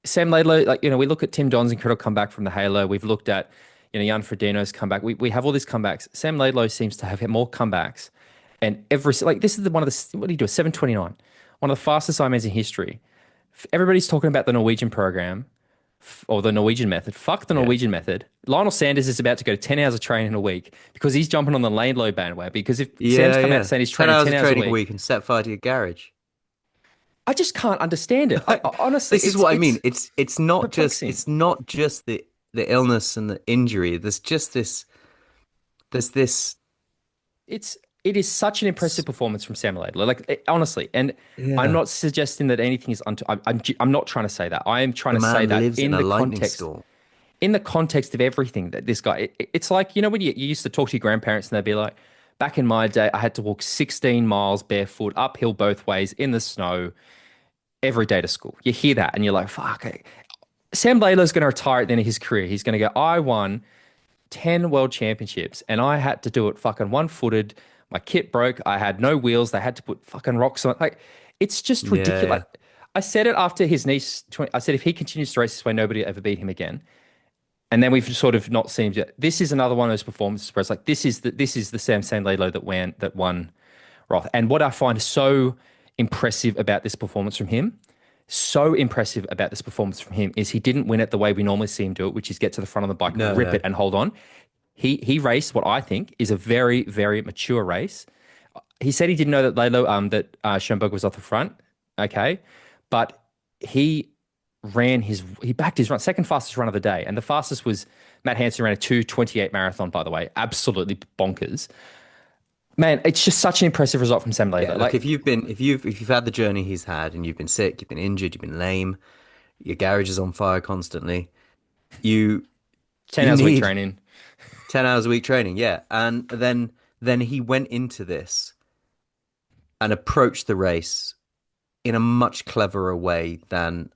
Sam Laidlow, like we look at Tim Don's incredible comeback from the Halo. We've looked at Jan Frodeno's comeback. We have all these comebacks. Sam Laidlow seems to have had more comebacks, and this is one of the what do you do? 7:29, one of the fastest Ironmans in history. Everybody's talking about the Norwegian program or the Norwegian method. Fuck the Yeah. Norwegian method. Lionel Sanders is about to go 10 hours of training a week because he's jumping on the Laidlow bandwagon. Because if Sam's Yeah, come out yeah. saying he's 10 training hours 10 of hours a training a week, week and set fire to your garage. I just can't understand it. Honestly, This is what I it's mean. It's not just perplexing. it's not just the illness and the injury. There's this It is such an impressive performance from Sam Laidlow. Like honestly, and I'm yeah. not suggesting that anything is. I'm not trying to say that. I am trying The to say man that lives in a lightning storm. in the context of everything that this guy. It's like when you used to talk to your grandparents and they'd be like, back in my day, I had to walk 16 miles barefoot uphill both ways in the snow every day to school. You hear that and you're like, fuck. Sam Laidlow's going to retire at the end of his career. He's going to go, I won 10 world championships and I had to do it fucking one footed. My kit broke. I had no wheels. They had to put fucking rocks on. Like, it's just Yeah, ridiculous. yeah. I said it after his niece. I said if he continues to race this way, nobody will ever beat him again. And then we've sort of not seen it. This is another one of those performances where it's like this is the Sam Laidlow that won Roth. And what I find so impressive about this performance from him, so impressive about this performance from him, is he didn't win it the way we normally see him do it, which is get to the front of the bike, No, rip no. it, and hold on. He raced what I think is a very, very mature race. He said he didn't know that Schoenberg was off the front. Okay. But he he backed his run, second fastest run of the day. And the fastest was Matt Hansen ran a 2:28 marathon, by the way. Absolutely bonkers. Man, it's just such an impressive result from Sam Yeah, Laidlow. look, Like if you've had the journey he's had and you've been sick, you've been injured, you've been lame, your garage is on fire constantly, you 10 you hours a week need training. 10 hours a week training, yeah. And then he went into this and approached the race in a much cleverer way than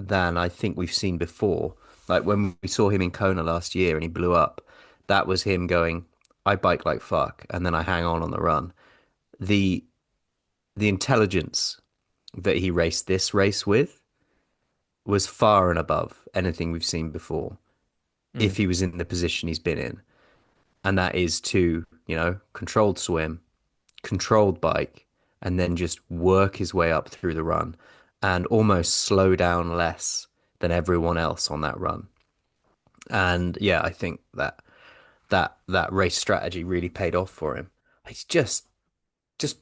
I think we've seen before. Like when we saw him in Kona last year and he blew up, that was him going, I bike like fuck, and then I hang on the run. The the intelligence that he raced this race with was far and above anything we've seen before Mm. if he was in the position he's been in. And that is to, controlled swim, controlled bike, and then just work his way up through the run and almost slow down less than everyone else on that run. And yeah, I think that race strategy really paid off for him. It's just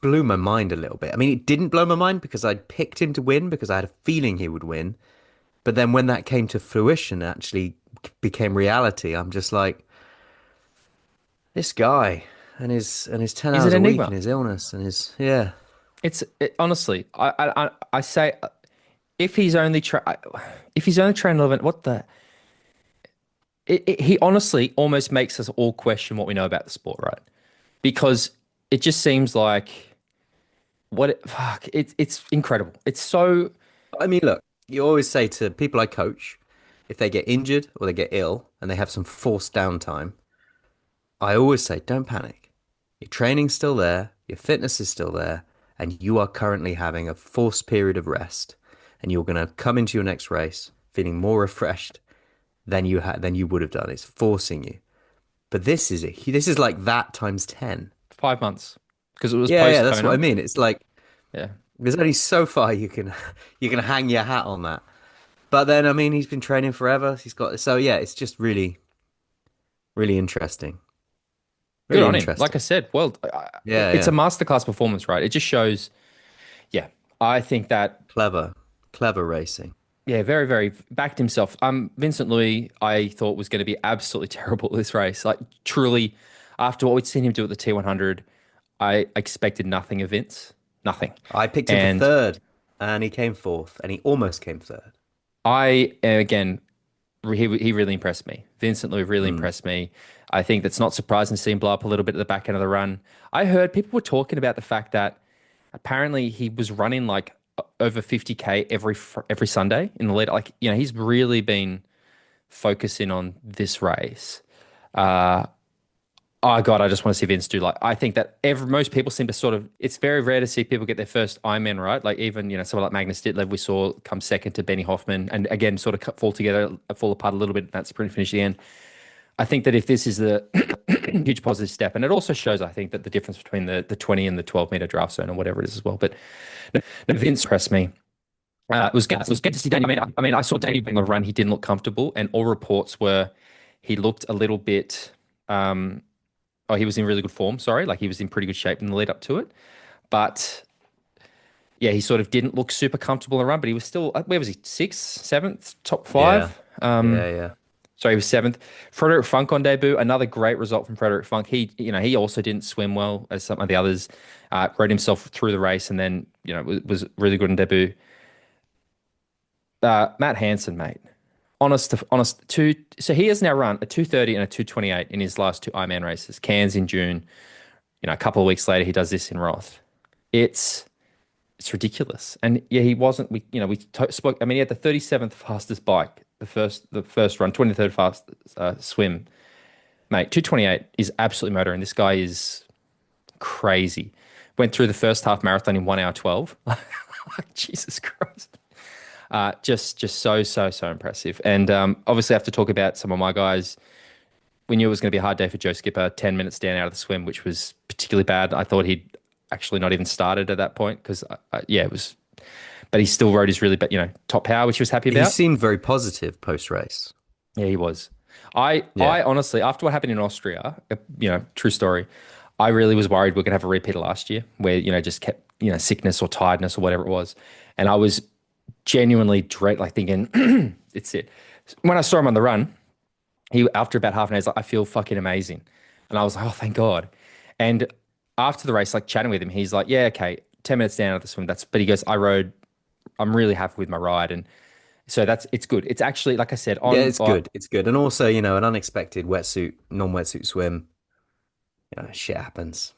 blew my mind a little bit. I mean, it didn't blow my mind because I'd picked him to win because I had a feeling he would win. But then when that came to fruition, it actually became reality. I'm just like, this guy and his 10 He's an hours a week enigma. and his illness and his yeah. Honestly, I say if he's only if he's only trained 11, what the he honestly almost makes us all question what we know about the sport, right? Because it just seems like it's incredible. It's so I mean, look, you always say to people I coach, if they get injured or they get ill and they have some forced downtime, I always say, don't panic. Your training's still there, your fitness is still there, and you are currently having a forced period of rest, and you're going to come into your next race feeling more refreshed than you would have done. It's forcing you. But this is like that times 10. 5 months because it was Yeah, yeah, post that's what I Kona. mean. It's like Yeah. there's only so far you can hang your hat on that. But then I mean he's been training forever. He's got so yeah, it's just really, really interesting. Good Really on him. Like I interesting. said, well, Yeah, it's a yeah. masterclass performance, right? It just shows, yeah, I think that, Clever. Clever racing. yeah, very, very backed himself. Vincent Louis, I thought was going to be absolutely terrible at this race. Like, truly, after what we'd seen him do at the T100, I expected nothing of Vince, nothing. I picked him for And third and he came fourth and he almost came third. again, he really impressed me. Vincent Louis really Mm. impressed me. I think that's not surprising to see him blow up a little bit at the back end of the run. I heard people were talking about the fact that apparently he was running like over 50K every Sunday in the lead. Like, he's really been focusing on this race. Uh, oh God, I just want to see Vince do like. I think that most people seem to sort of. It's very rare to see people get their first Ironman right. Like even someone like Magnus Ditlev we saw come second to Benny Hoffman, and again sort of fall apart a little bit in that sprint finish at the end. I think that if this is the huge positive step, and it also shows, I think that the difference between the 20 and the 12-meter draft zone or whatever it is as well. But no, Vince impressed me. It was good to see Danny. I mean, I saw Danny on the run. He didn't look comfortable, and all reports were he looked a little bit. Oh, he was in really good form. Sorry, like he was in pretty good shape in the lead up to it. But yeah, he sort of didn't look super comfortable in the run. But he was still where was he? Sixth, seventh, top Yeah. five. Yeah, yeah. Sorry, he was seventh. Frederick Funk on debut, another great result from Frederick Funk. He also didn't swim well as some of the others. Rode himself through the race, and then was really good on debut. Matt Hansen, mate. Honest, so he has now run a 2:30 and a 2:28 in his last two Ironman races. Cairns in June. A couple of weeks later, he does this in Roth. It's it's ridiculous. And yeah, he wasn't. Spoke. I mean, he had the 37th fastest bike, the first run, 23rd fastest swim, mate. 2:28 is absolutely motoring. This guy is crazy. Went through the first half marathon in 1 hour 12. Like, Jesus Christ. Just so impressive. And obviously, I have to talk about some of my guys. We knew it was going to be a hard day for Joe Skipper. 10 minutes down out of the swim, which was particularly bad. I thought he'd actually not even started at that point because, yeah, it was. But he still rode his really, top power, which he was happy He about. seemed very positive post race. Yeah, he was. I Yeah. I honestly, after what happened in Austria, true story, I really was worried we're gonna have a repeat of last year, where just kept sickness or tiredness or whatever it was, and I was genuinely like thinking, it's it. When I saw him on the run, he after about half an hour, he's like, I feel fucking amazing, and I was like, oh, thank God. And after the race, like chatting with him, he's like, yeah, okay, 10 minutes down at the swim, but he goes, I'm really happy with my ride, and so it's good. It's actually, like I said, Yeah, on. it's good. It's good. And also, an unexpected wetsuit, non-wetsuit swim, shit happens.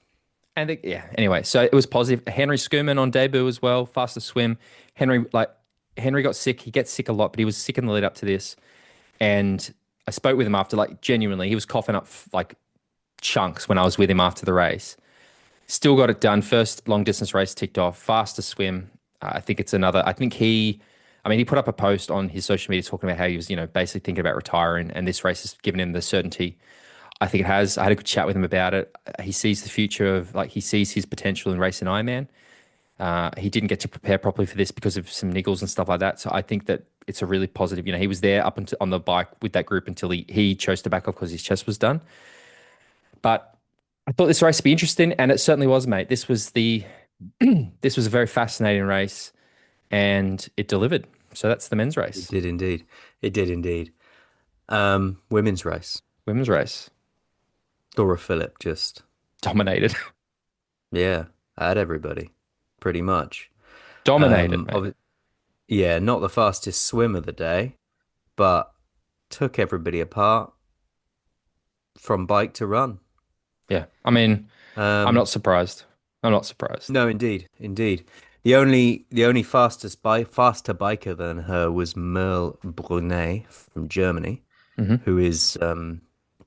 And yeah, anyway, so it was positive. Henry Schoeman on debut as well, fastest swim. Henry got sick. He gets sick a lot, but he was sick in the lead up to this. And I spoke with him after, like, genuinely, he was coughing up like chunks when I was with him after the race. Still got it done. First long distance race ticked off. Fastest swim. I think it's another. I mean, he put up a post on his social media talking about how he was, basically thinking about retiring, and this race has given him the certainty. I think it has. I had a good chat with him about it. He sees the future of, like, he sees his potential in racing Ironman. He didn't get to prepare properly for this because of some niggles and stuff like that. So I think that it's a really positive. He was there up until on the bike with that group until he chose to back off because his chest was done. But I thought this race would be interesting, and it certainly was, mate. This was a very fascinating race, and it delivered. So that's the men's It race. did indeed. It did indeed. Women's race. Women's race Laura Philipp just, dominated, yeah, had everybody, pretty much. dominated, Um, mate. of, yeah, not the fastest swim of the day, but took everybody apart from bike to run. Yeah, I mean, I'm not Um, surprised. I'm not surprised. no, indeed, indeed. The only faster biker than her was Merle Brunet from Germany, Hmm. who is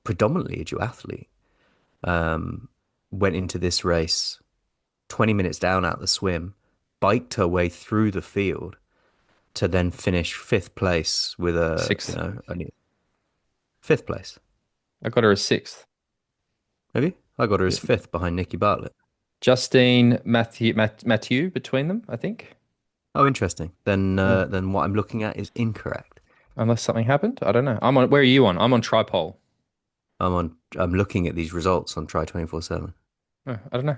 predominantly a duathlete. Um, went into this race 20 minutes down out the swim, biked her way through the field to then finish fifth place with Sixth. only fifth place. I got her as sixth. Maybe I got her as fifth behind Nikki Bartlett. Justine, Matthew between them, I think. Oh, interesting. Then Yeah. then what I'm looking at is incorrect. Unless something happened. I don't know. I'm on. Where are you on? I'm on tripole. I'm looking at these results on Try 24/7. Oh, I don't know.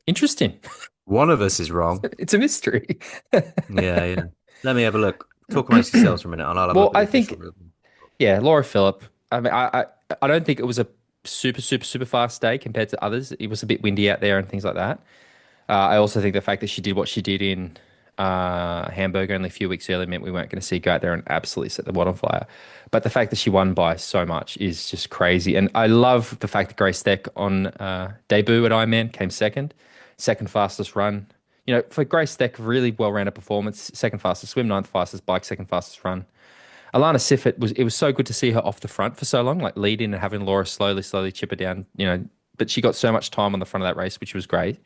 Interesting. One of us is wrong. It's a mystery. Yeah, yeah. Let me have a look. Talk amongst yourselves for a minute, and I'll have a Well, look at the I official think, result. yeah, Laura Philipp. I mean, I don't think it was a super fast day compared to others. It was a bit windy out there and things like that. I also think the fact that she did what she did in Hamburg only a few weeks earlier meant we weren't going to see her go out there and absolutely set the world on fire. But the fact that she won by so much is just crazy. And I love the fact that Grace Deck on debut at Ironman came second fastest run. For Grace Deck, really well-rounded performance. Second fastest swim, ninth fastest bike, second fastest run. Alana Siffert it was so good to see her off the front for so long, like leading and having Laura slowly chip her down, but she got so much time on the front of that race, which was great.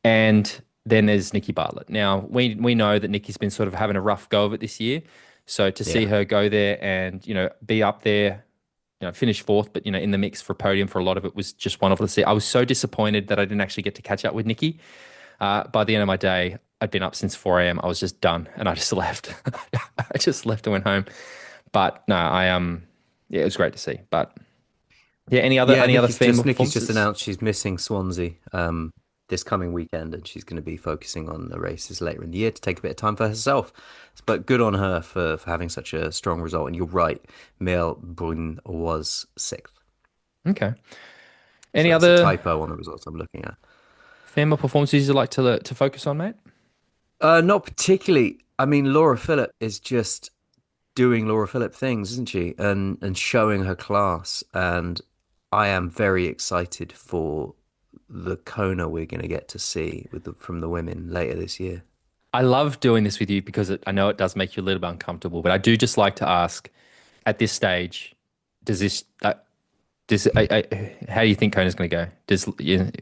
And then there's Nikki Bartlett. Now, we know that Nikki's been sort of having a rough go of it this year. So to see Yeah. her go there and, be up there, finish fourth, but, in the mix for a podium for a lot of it was just wonderful to see. I was so disappointed that I didn't actually get to catch up with Nikki. By the end of my day, I'd been up since 4 a.m. I was just done and I just left. I just left and went home. But no, yeah, it was great to see. But yeah, any other Yeah, any other female Nikki's just performances? announced she's missing Swansea this coming weekend, and she's going to be focusing on the races later in the year to take a bit of time for herself. But good on her for having such a strong result. And you're right, Mel Brun was sixth, Okay. so Any that's a other typo on the results I'm looking at. female performances you'd like to focus on, mate? Not particularly. I mean, Laura Philipp is just doing Laura Philipp things, isn't she? And showing her class. And I am very excited for the Kona we're going to get to see from the women later this year. I love doing this with you because I know it does make you a little bit uncomfortable, but I do just like to ask at this stage, does How do you think Kona's going to go?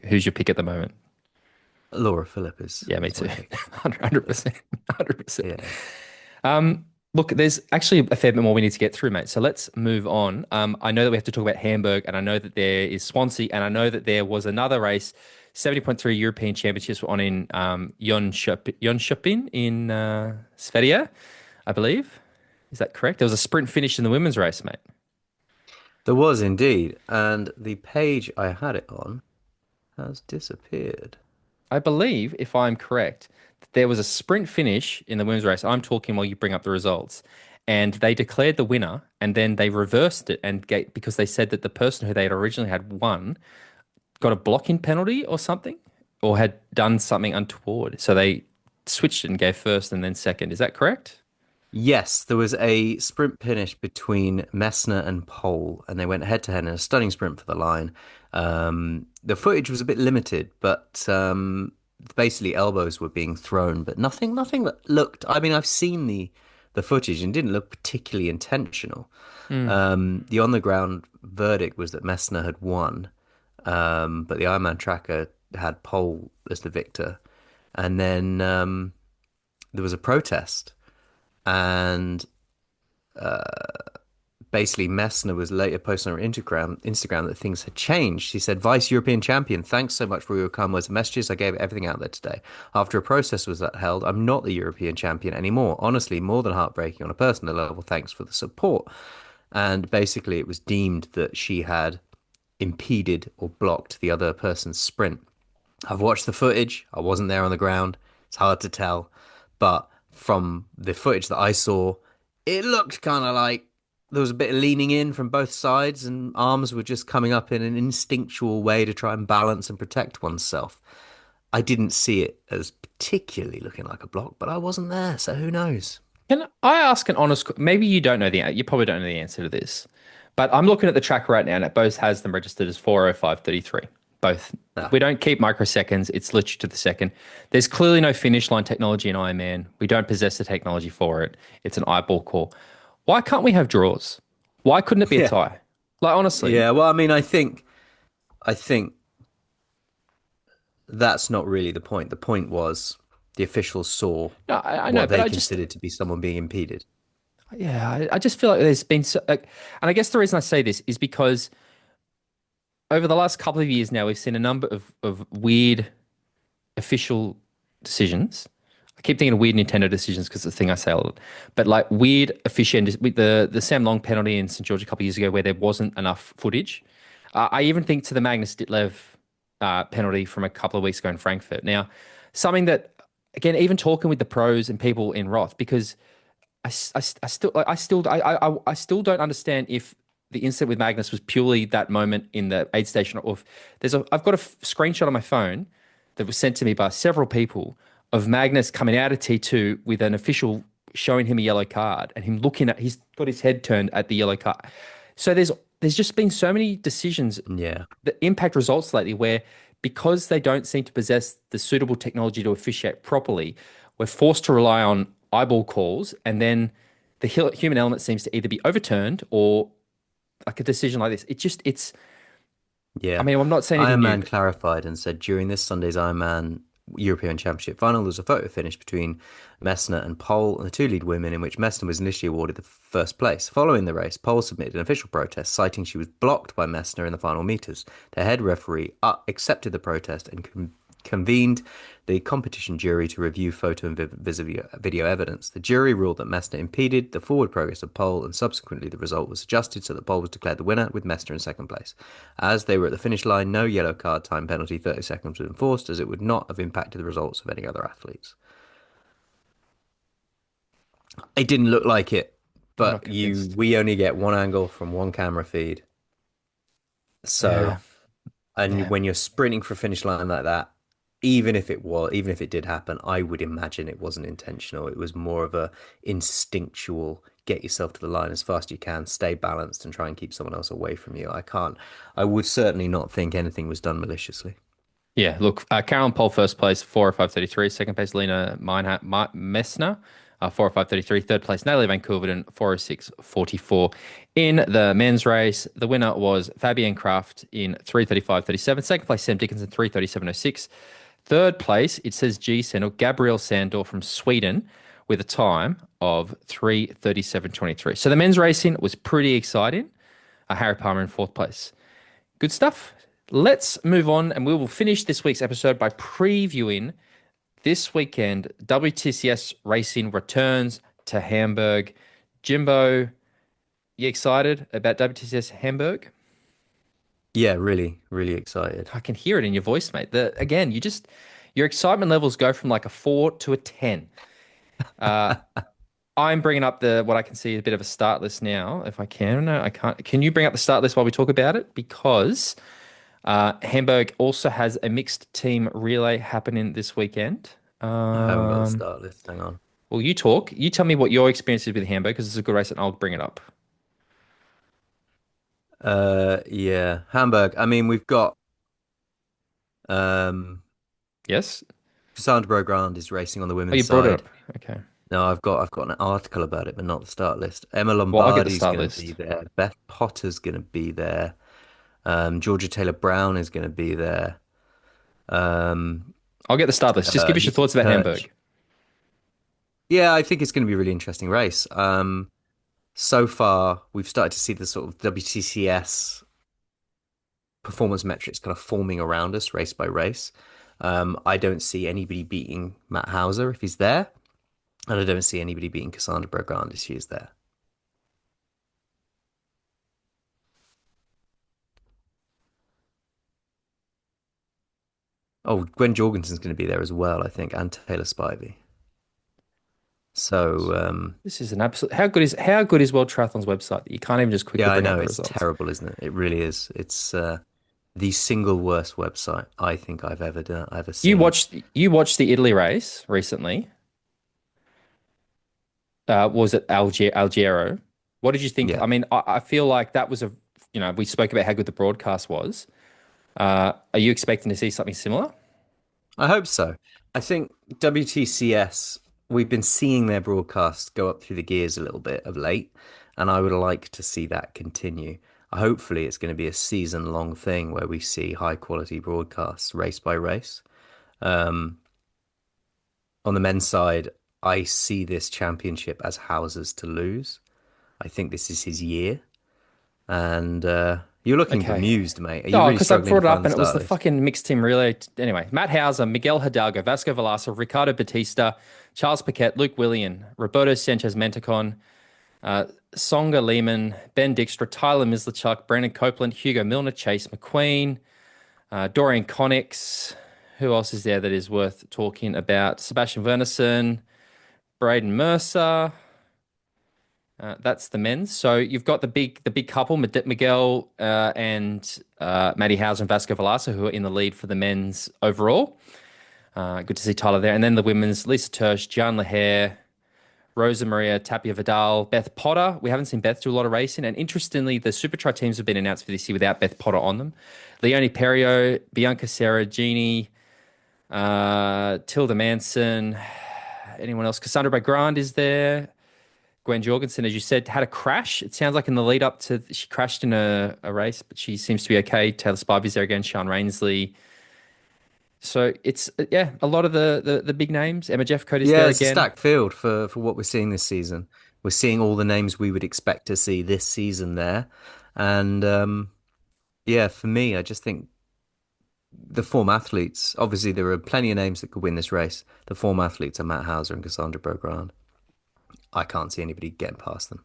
Who's your pick at the moment? Laura Philipp is Yeah, me is too. my pick. 100%. 100%. Yeah. Look, there's actually a fair bit more we need to get through, mate. So let's move on. I know that we have to talk about Hamburg, and I know that there is Swansea, and I know that there was another race, 70.3 European Championships were on in Jönköping in Sverige, I believe. Is that correct? There was a sprint finish in the women's race, mate. There was indeed, and the page I had it on has disappeared. I believe, if I'm correct, that there was a sprint finish in the women's race. I'm talking while you bring up the results. And they declared the winner and then they reversed it because they said that the person who they had originally had won got a blocking penalty or something or had done something untoward. So they switched it and gave first and then second. Is that correct? Yes, there was a sprint finish between Messner and Pole, and they went head to head in a stunning sprint for the line. The footage was a bit limited, but basically elbows were being thrown, but nothing that looked. I mean, I've seen the footage and it didn't look particularly intentional. Hmm. The on the ground verdict was that Messner had won, but the Ironman tracker had Pole as the victor, and then there was a protest and basically Messner was later posting on her Instagram that things had changed. She said, Vice European champion, thanks so much for your kind words and messages. I gave everything out there today. After a process was held, I'm not the European champion anymore. Honestly, more than heartbreaking on a personal level. Thanks for the support. And basically it was deemed that she had impeded or blocked the other person's sprint. I've watched the footage. I wasn't there on the ground. It's hard to tell. But from the footage that I saw, it looked kind of like there was a bit of leaning in from both sides, and arms were just coming up in an instinctual way to try and balance and protect oneself. I didn't see it as particularly looking like a block, but I wasn't there, so who knows? Can I ask an maybe you don't know you probably don't know the answer to this, but I'm looking at the track right now and it both has them registered as 4:05:33. Both. Ah, We don't keep microseconds. It's literally to the second. There's clearly no finish line technology in Ironman. We don't possess the technology for it. It's an eyeball call. Why can't we have draws? Why couldn't it be a yeah, tie? Like honestly, yeah. Well, I mean, I think that's not really the point. The point was the officials saw no, I know, what but they I just considered to be someone being impeded. yeah, I just feel like there's been and I guess the reason I say this is because over the last couple of years now, we've seen a number of weird official decisions. I keep thinking of weird Nintendo decisions because it's the thing I say a lot. But like weird officiant with the Sam Long penalty in St George a couple of years ago where there wasn't enough footage. I even think to the Magnus Ditlev penalty from a couple of weeks ago in Frankfurt. Now, something that again, even talking with the pros and people in Roth, because I still don't understand if the incident with Magnus was purely that moment in the aid station, or if I've got a screenshot on my phone that was sent to me by several people of Magnus coming out of T2 with an official showing him a yellow card and him looking at, he's got his head turned at the yellow card. So there's just been so many decisions Yeah. that impact results lately where because they don't seem to possess the suitable technology to officiate properly, we're forced to rely on eyeball calls, and then the human element seems to either be overturned or like a decision like this. I Yeah. mean, I'm not saying anything new, Ironman but clarified and said during this Sunday's Ironman European Championship final, there was a photo finish between Messner and Pole and the two lead women in which Messner was initially awarded the first place. Following the race, Pole submitted an official protest citing she was blocked by Messner in the final meters. The head referee accepted the protest and convened the competition jury to review photo and video evidence. The jury ruled that Messner impeded the forward progress of Pole, and subsequently the result was adjusted so that Pole was declared the winner with Messner in second place. As they were at the finish line, no yellow card time penalty 30 seconds was enforced, as it would not have impacted the results of any other athletes. It didn't look like it, I'm not but convinced. we only get one angle from one camera feed. So, Yeah, and yeah. when you're sprinting for a finish line like that, even if it did happen, I would imagine it wasn't intentional. It was more of a instinctual get yourself to the line as fast as you can, stay balanced, and try and keep someone else away from you. I would certainly not think anything was done maliciously. Yeah, look, Carolyn Pole first place, 4:05:33. Second place, Lena Messner, 4:05:33. Third place, Natalie Van Coulverden, 4:06:44. In the men's race, the winner was Fabienne Kraft in 3:35:37. Second place, Sam Dickinson, 3:37:06. Third place, it says G Sandal, Gabrielle Sandor from Sweden with a time of 3:37:23. So the men's racing was pretty exciting. Harry Palmer in fourth place. Good stuff. Let's move on, and we will finish this week's episode by previewing this weekend. WTCS racing returns to Hamburg. Jimbo, you excited about WTCS Hamburg? Yeah, really, really excited. I can hear it in your voice, mate. Again, your excitement levels go from like a 4 to a 10. I'm bringing up the what I can see a bit of a start list now, if I can. No, I can't. Can you bring up the start list while we talk about it? Because Hamburg also has a mixed team relay happening this weekend. I haven't got the start list. Hang on. Well, you talk. You tell me what your experience is with Hamburg because it's a good race, and I'll bring it up. Yeah, Hamburg. I mean, we've got um Yes. Cassandra Beaugrand is racing on the Oh, women's you brought it side. up. Okay. No, I've got an article about it, but not the start list. Emma Well, I'll get the Lombardi's start going to be list. there. Beth Potter's going to be there. Georgia Taylor Brown is going to be there. Um, I'll get the start list. Just give us your Lisa thoughts about Turch. Hamburg. Yeah, I think it's going to be a really interesting race. So far, we've started to see the sort of WTCS performance metrics kind of forming around us race by race. I don't see anybody beating Matt Hauser if he's there, and I don't see anybody beating Cassandra Beaugrand if she is there. Oh, Gwen Jorgensen's going to be there as well, I think, and Taylor Spivey. So, This is an absolute. How good is World Triathlon's website that you can't even just quickly yeah, I bring up know the it's results? terrible, isn't it? It really is. It's the single worst website I think I've ever You seen. watched you watched the Italy race recently. Was it Algero? What did you think? Yeah, I mean, I feel like that was we spoke about how good the broadcast was. Are you expecting to see something similar? I hope so. I think WTCS, we've been seeing their broadcasts go up through the gears a little bit of late, and I would like to see that continue. Hopefully, it's going to be a season-long thing where we see high-quality broadcasts race by race. Um, on the men's side, I see this championship as Hauser's to lose. I think this is his year, and you're looking Okay. bemused, mate. Are you Oh, really because I struggling to brought it up find the and it was start the list? fucking mixed team relay. Anyway, Matt Hauser, Miguel Hidalgo, Vasco Velasco, Ricardo Batista, Charles Paquette, Luke Willian, Roberto Sanchez Mentacon, uh, Songa Lehman, Ben Dijkstra, Tyler Mislachuk, Brandon Copeland, Hugo Milner, Chase McQueen, Dorian Connix. Who else is there that is worth talking about? Sebastian Wernerson, Braden Mercer. That's the men's. So you've got the big couple, Miguel and Matty Hauser and Vasco Velasco, who are in the lead for the men's overall. Good to see Tyler there. And then the women's, Lisa Tersh, Gian Lahair, Rosa Maria Tapia Vidal, Beth Potter. We haven't seen Beth do a lot of racing. And interestingly, the Super Tri teams have been announced for this year without Beth Potter on them. Leonie Perriot, Bianca Serra, Jeannie, Tilda Manson. Anyone else? Cassandra Beaugrand is there. Gwen Jorgensen, as you said, had a crash. It sounds like in the lead up to she crashed in a race, but she seems to be okay. Taylor Spivey's there again, Sean Rainsley. So it's yeah, a lot of the big names. Emma Jeffcoat is Yeah, there it's a again. stacked field for what we're seeing this season. We're seeing all the names we would expect to see this season there. And yeah, for me, I just think the form athletes, obviously there are plenty of names that could win this race. The form athletes are Matt Hauser and Cassandra Beaugrand. I can't see anybody getting past them.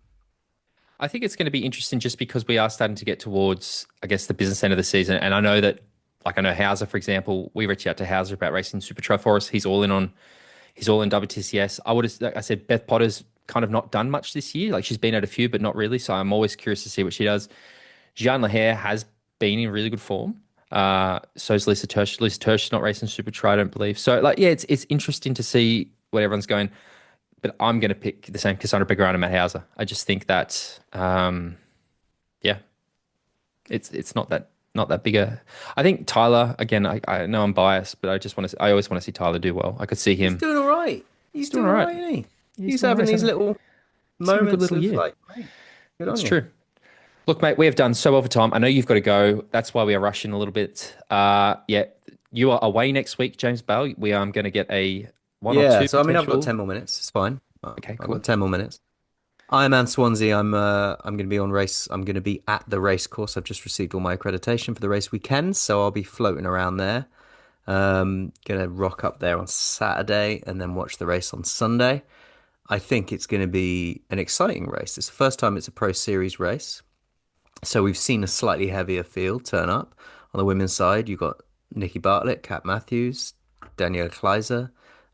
I think it's going to be interesting just because we are starting to get towards, I guess, the business end of the season. And I know that, like I know Hauser, for example, we reached out to Hauser about racing Super Tri for us. He's all in WTCS. I would have, like I said, Beth Potter's kind of not done much this year. Like she's been at a few, but not really. So I'm always curious to see what she does. Jean Lahair has been in really good form. So is Lisa Tersh. Lisa Tersh is not racing Super Tri, I don't believe. So like, yeah, it's interesting to see what everyone's going. But I'm going to pick the same Cassandra Beaugrand and Matt Hauser. I just think that, yeah, it's not that big a. I think Tyler again. I know I'm biased, but I always want to see Tyler do well. I could see He's him. doing all right. He's He's doing doing all all right. right, isn't he? He's He's doing having race. these little He's having a good moments little of year. like, mate, good on It's you. true. Look, mate, we have done so well for time. I know you've got to go. That's why we are rushing a little bit. Yeah, you are away next week, James Bale. We are going to get a one or Yeah, two so I mean, I've got potential. 10 more minutes. It's fine. Okay, I've cool. got 10 more minutes. Ironman Swansea. I'm going to be on race. I'm going to be at the race course. I've just received all my accreditation for the race weekend, so I'll be floating around there. Gonna rock up there on Saturday and then watch the race on Sunday. I think it's going to be an exciting race. It's the first time it's a Pro Series race. So we've seen a slightly heavier field turn up. On the women's side, you've got Nikki Bartlett, Kat Matthews, Danielle Kleiser,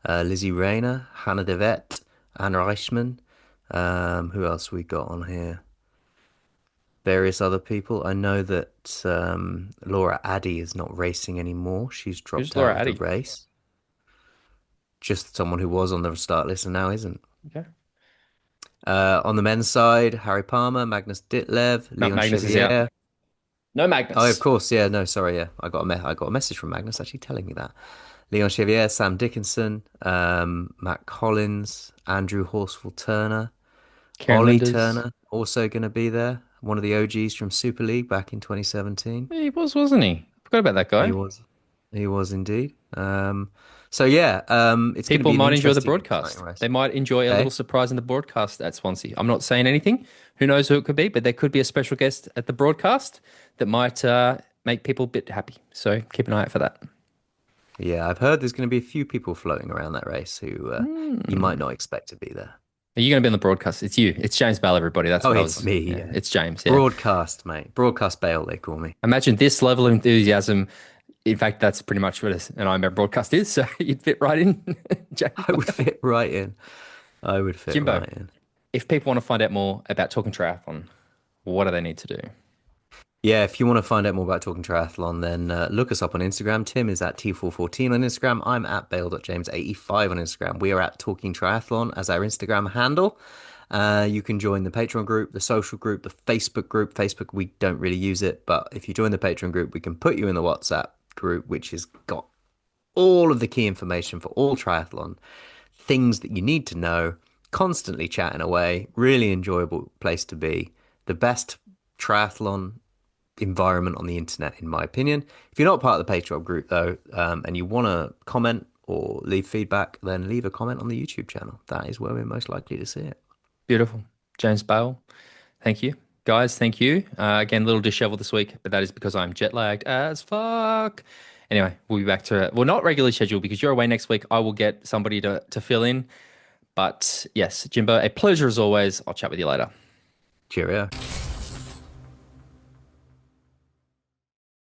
Lizzie Rayner, Hannah Devet, Anne Reichman. Who else we got on here? Various other people. I know that Laura Addy is not racing anymore. She's Who's dropped out Laura of the Addy? race. Just someone who was on the start list and now isn't. Okay. On the men's side, Harry Palmer, Magnus Ditlev, Mount Leon Magnus is out. Chevier. No Oh, of Magnus. course, yeah. No, sorry, yeah. I got a message from Magnus actually telling me that. Leon Chevier, Sam Dickinson, Matt Collins, Andrew Horsfall Turner, Kieran Ollie Linders. Turner, also going to be there. One of the OGs from Super League back in 2017. He was, wasn't he? Forgot about that He guy. was, he was indeed. So yeah, it's going to People be an might enjoy the interesting, exciting broadcast. race. They might enjoy a little Hey, surprise in the broadcast at Swansea. I'm not saying anything. Who knows who it could be, but there could be a special guest at the broadcast that might make people a bit happy. So keep an eye out for that. yeah, I've heard there's going to be a few people floating around that race who you Hmm. might not expect to be there. Are you going to be on the broadcast? It's you. It's James Bell, everybody. That's Oh, what I it's was. me. Yeah, Yeah. it's James. Yeah. Broadcast, mate. Broadcast Bale, they call me. Imagine this level of enthusiasm. In fact, that's pretty much what an Ironman broadcast is. So you'd fit right in, James I would Bell. fit right in. I would fit Jimbo, right in. if people want to find out more about talking triathlon, what do they need to do? Yeah, if you want to find out more about Talking Triathlon, then look us up on Instagram. Tim is at T414 on Instagram. I'm at Bale.James85 on Instagram. We are at Talking Triathlon as our Instagram handle. You can join the Patreon group, the social group, the Facebook group. Facebook, we don't really use it, but if you join the Patreon group, we can put you in the WhatsApp group, which has got all of the key information for all triathlon, things that you need to know, constantly chatting away. Really enjoyable place to be. The best triathlon environment on the internet, in my opinion. If you're not part of the Patreon group, though, and you want to comment or leave feedback, then leave a comment on the YouTube channel. That is where we're most likely to see it. Beautiful. James Bale, thank you. Guys, thank you. Again, a little disheveled this week, but that is because I'm jet lagged as fuck. Anyway, we'll be back to, well, not regularly scheduled because you're away next week. I will get somebody to fill in. But yes, Jimbo, a pleasure as always. I'll chat with you later. Cheerio.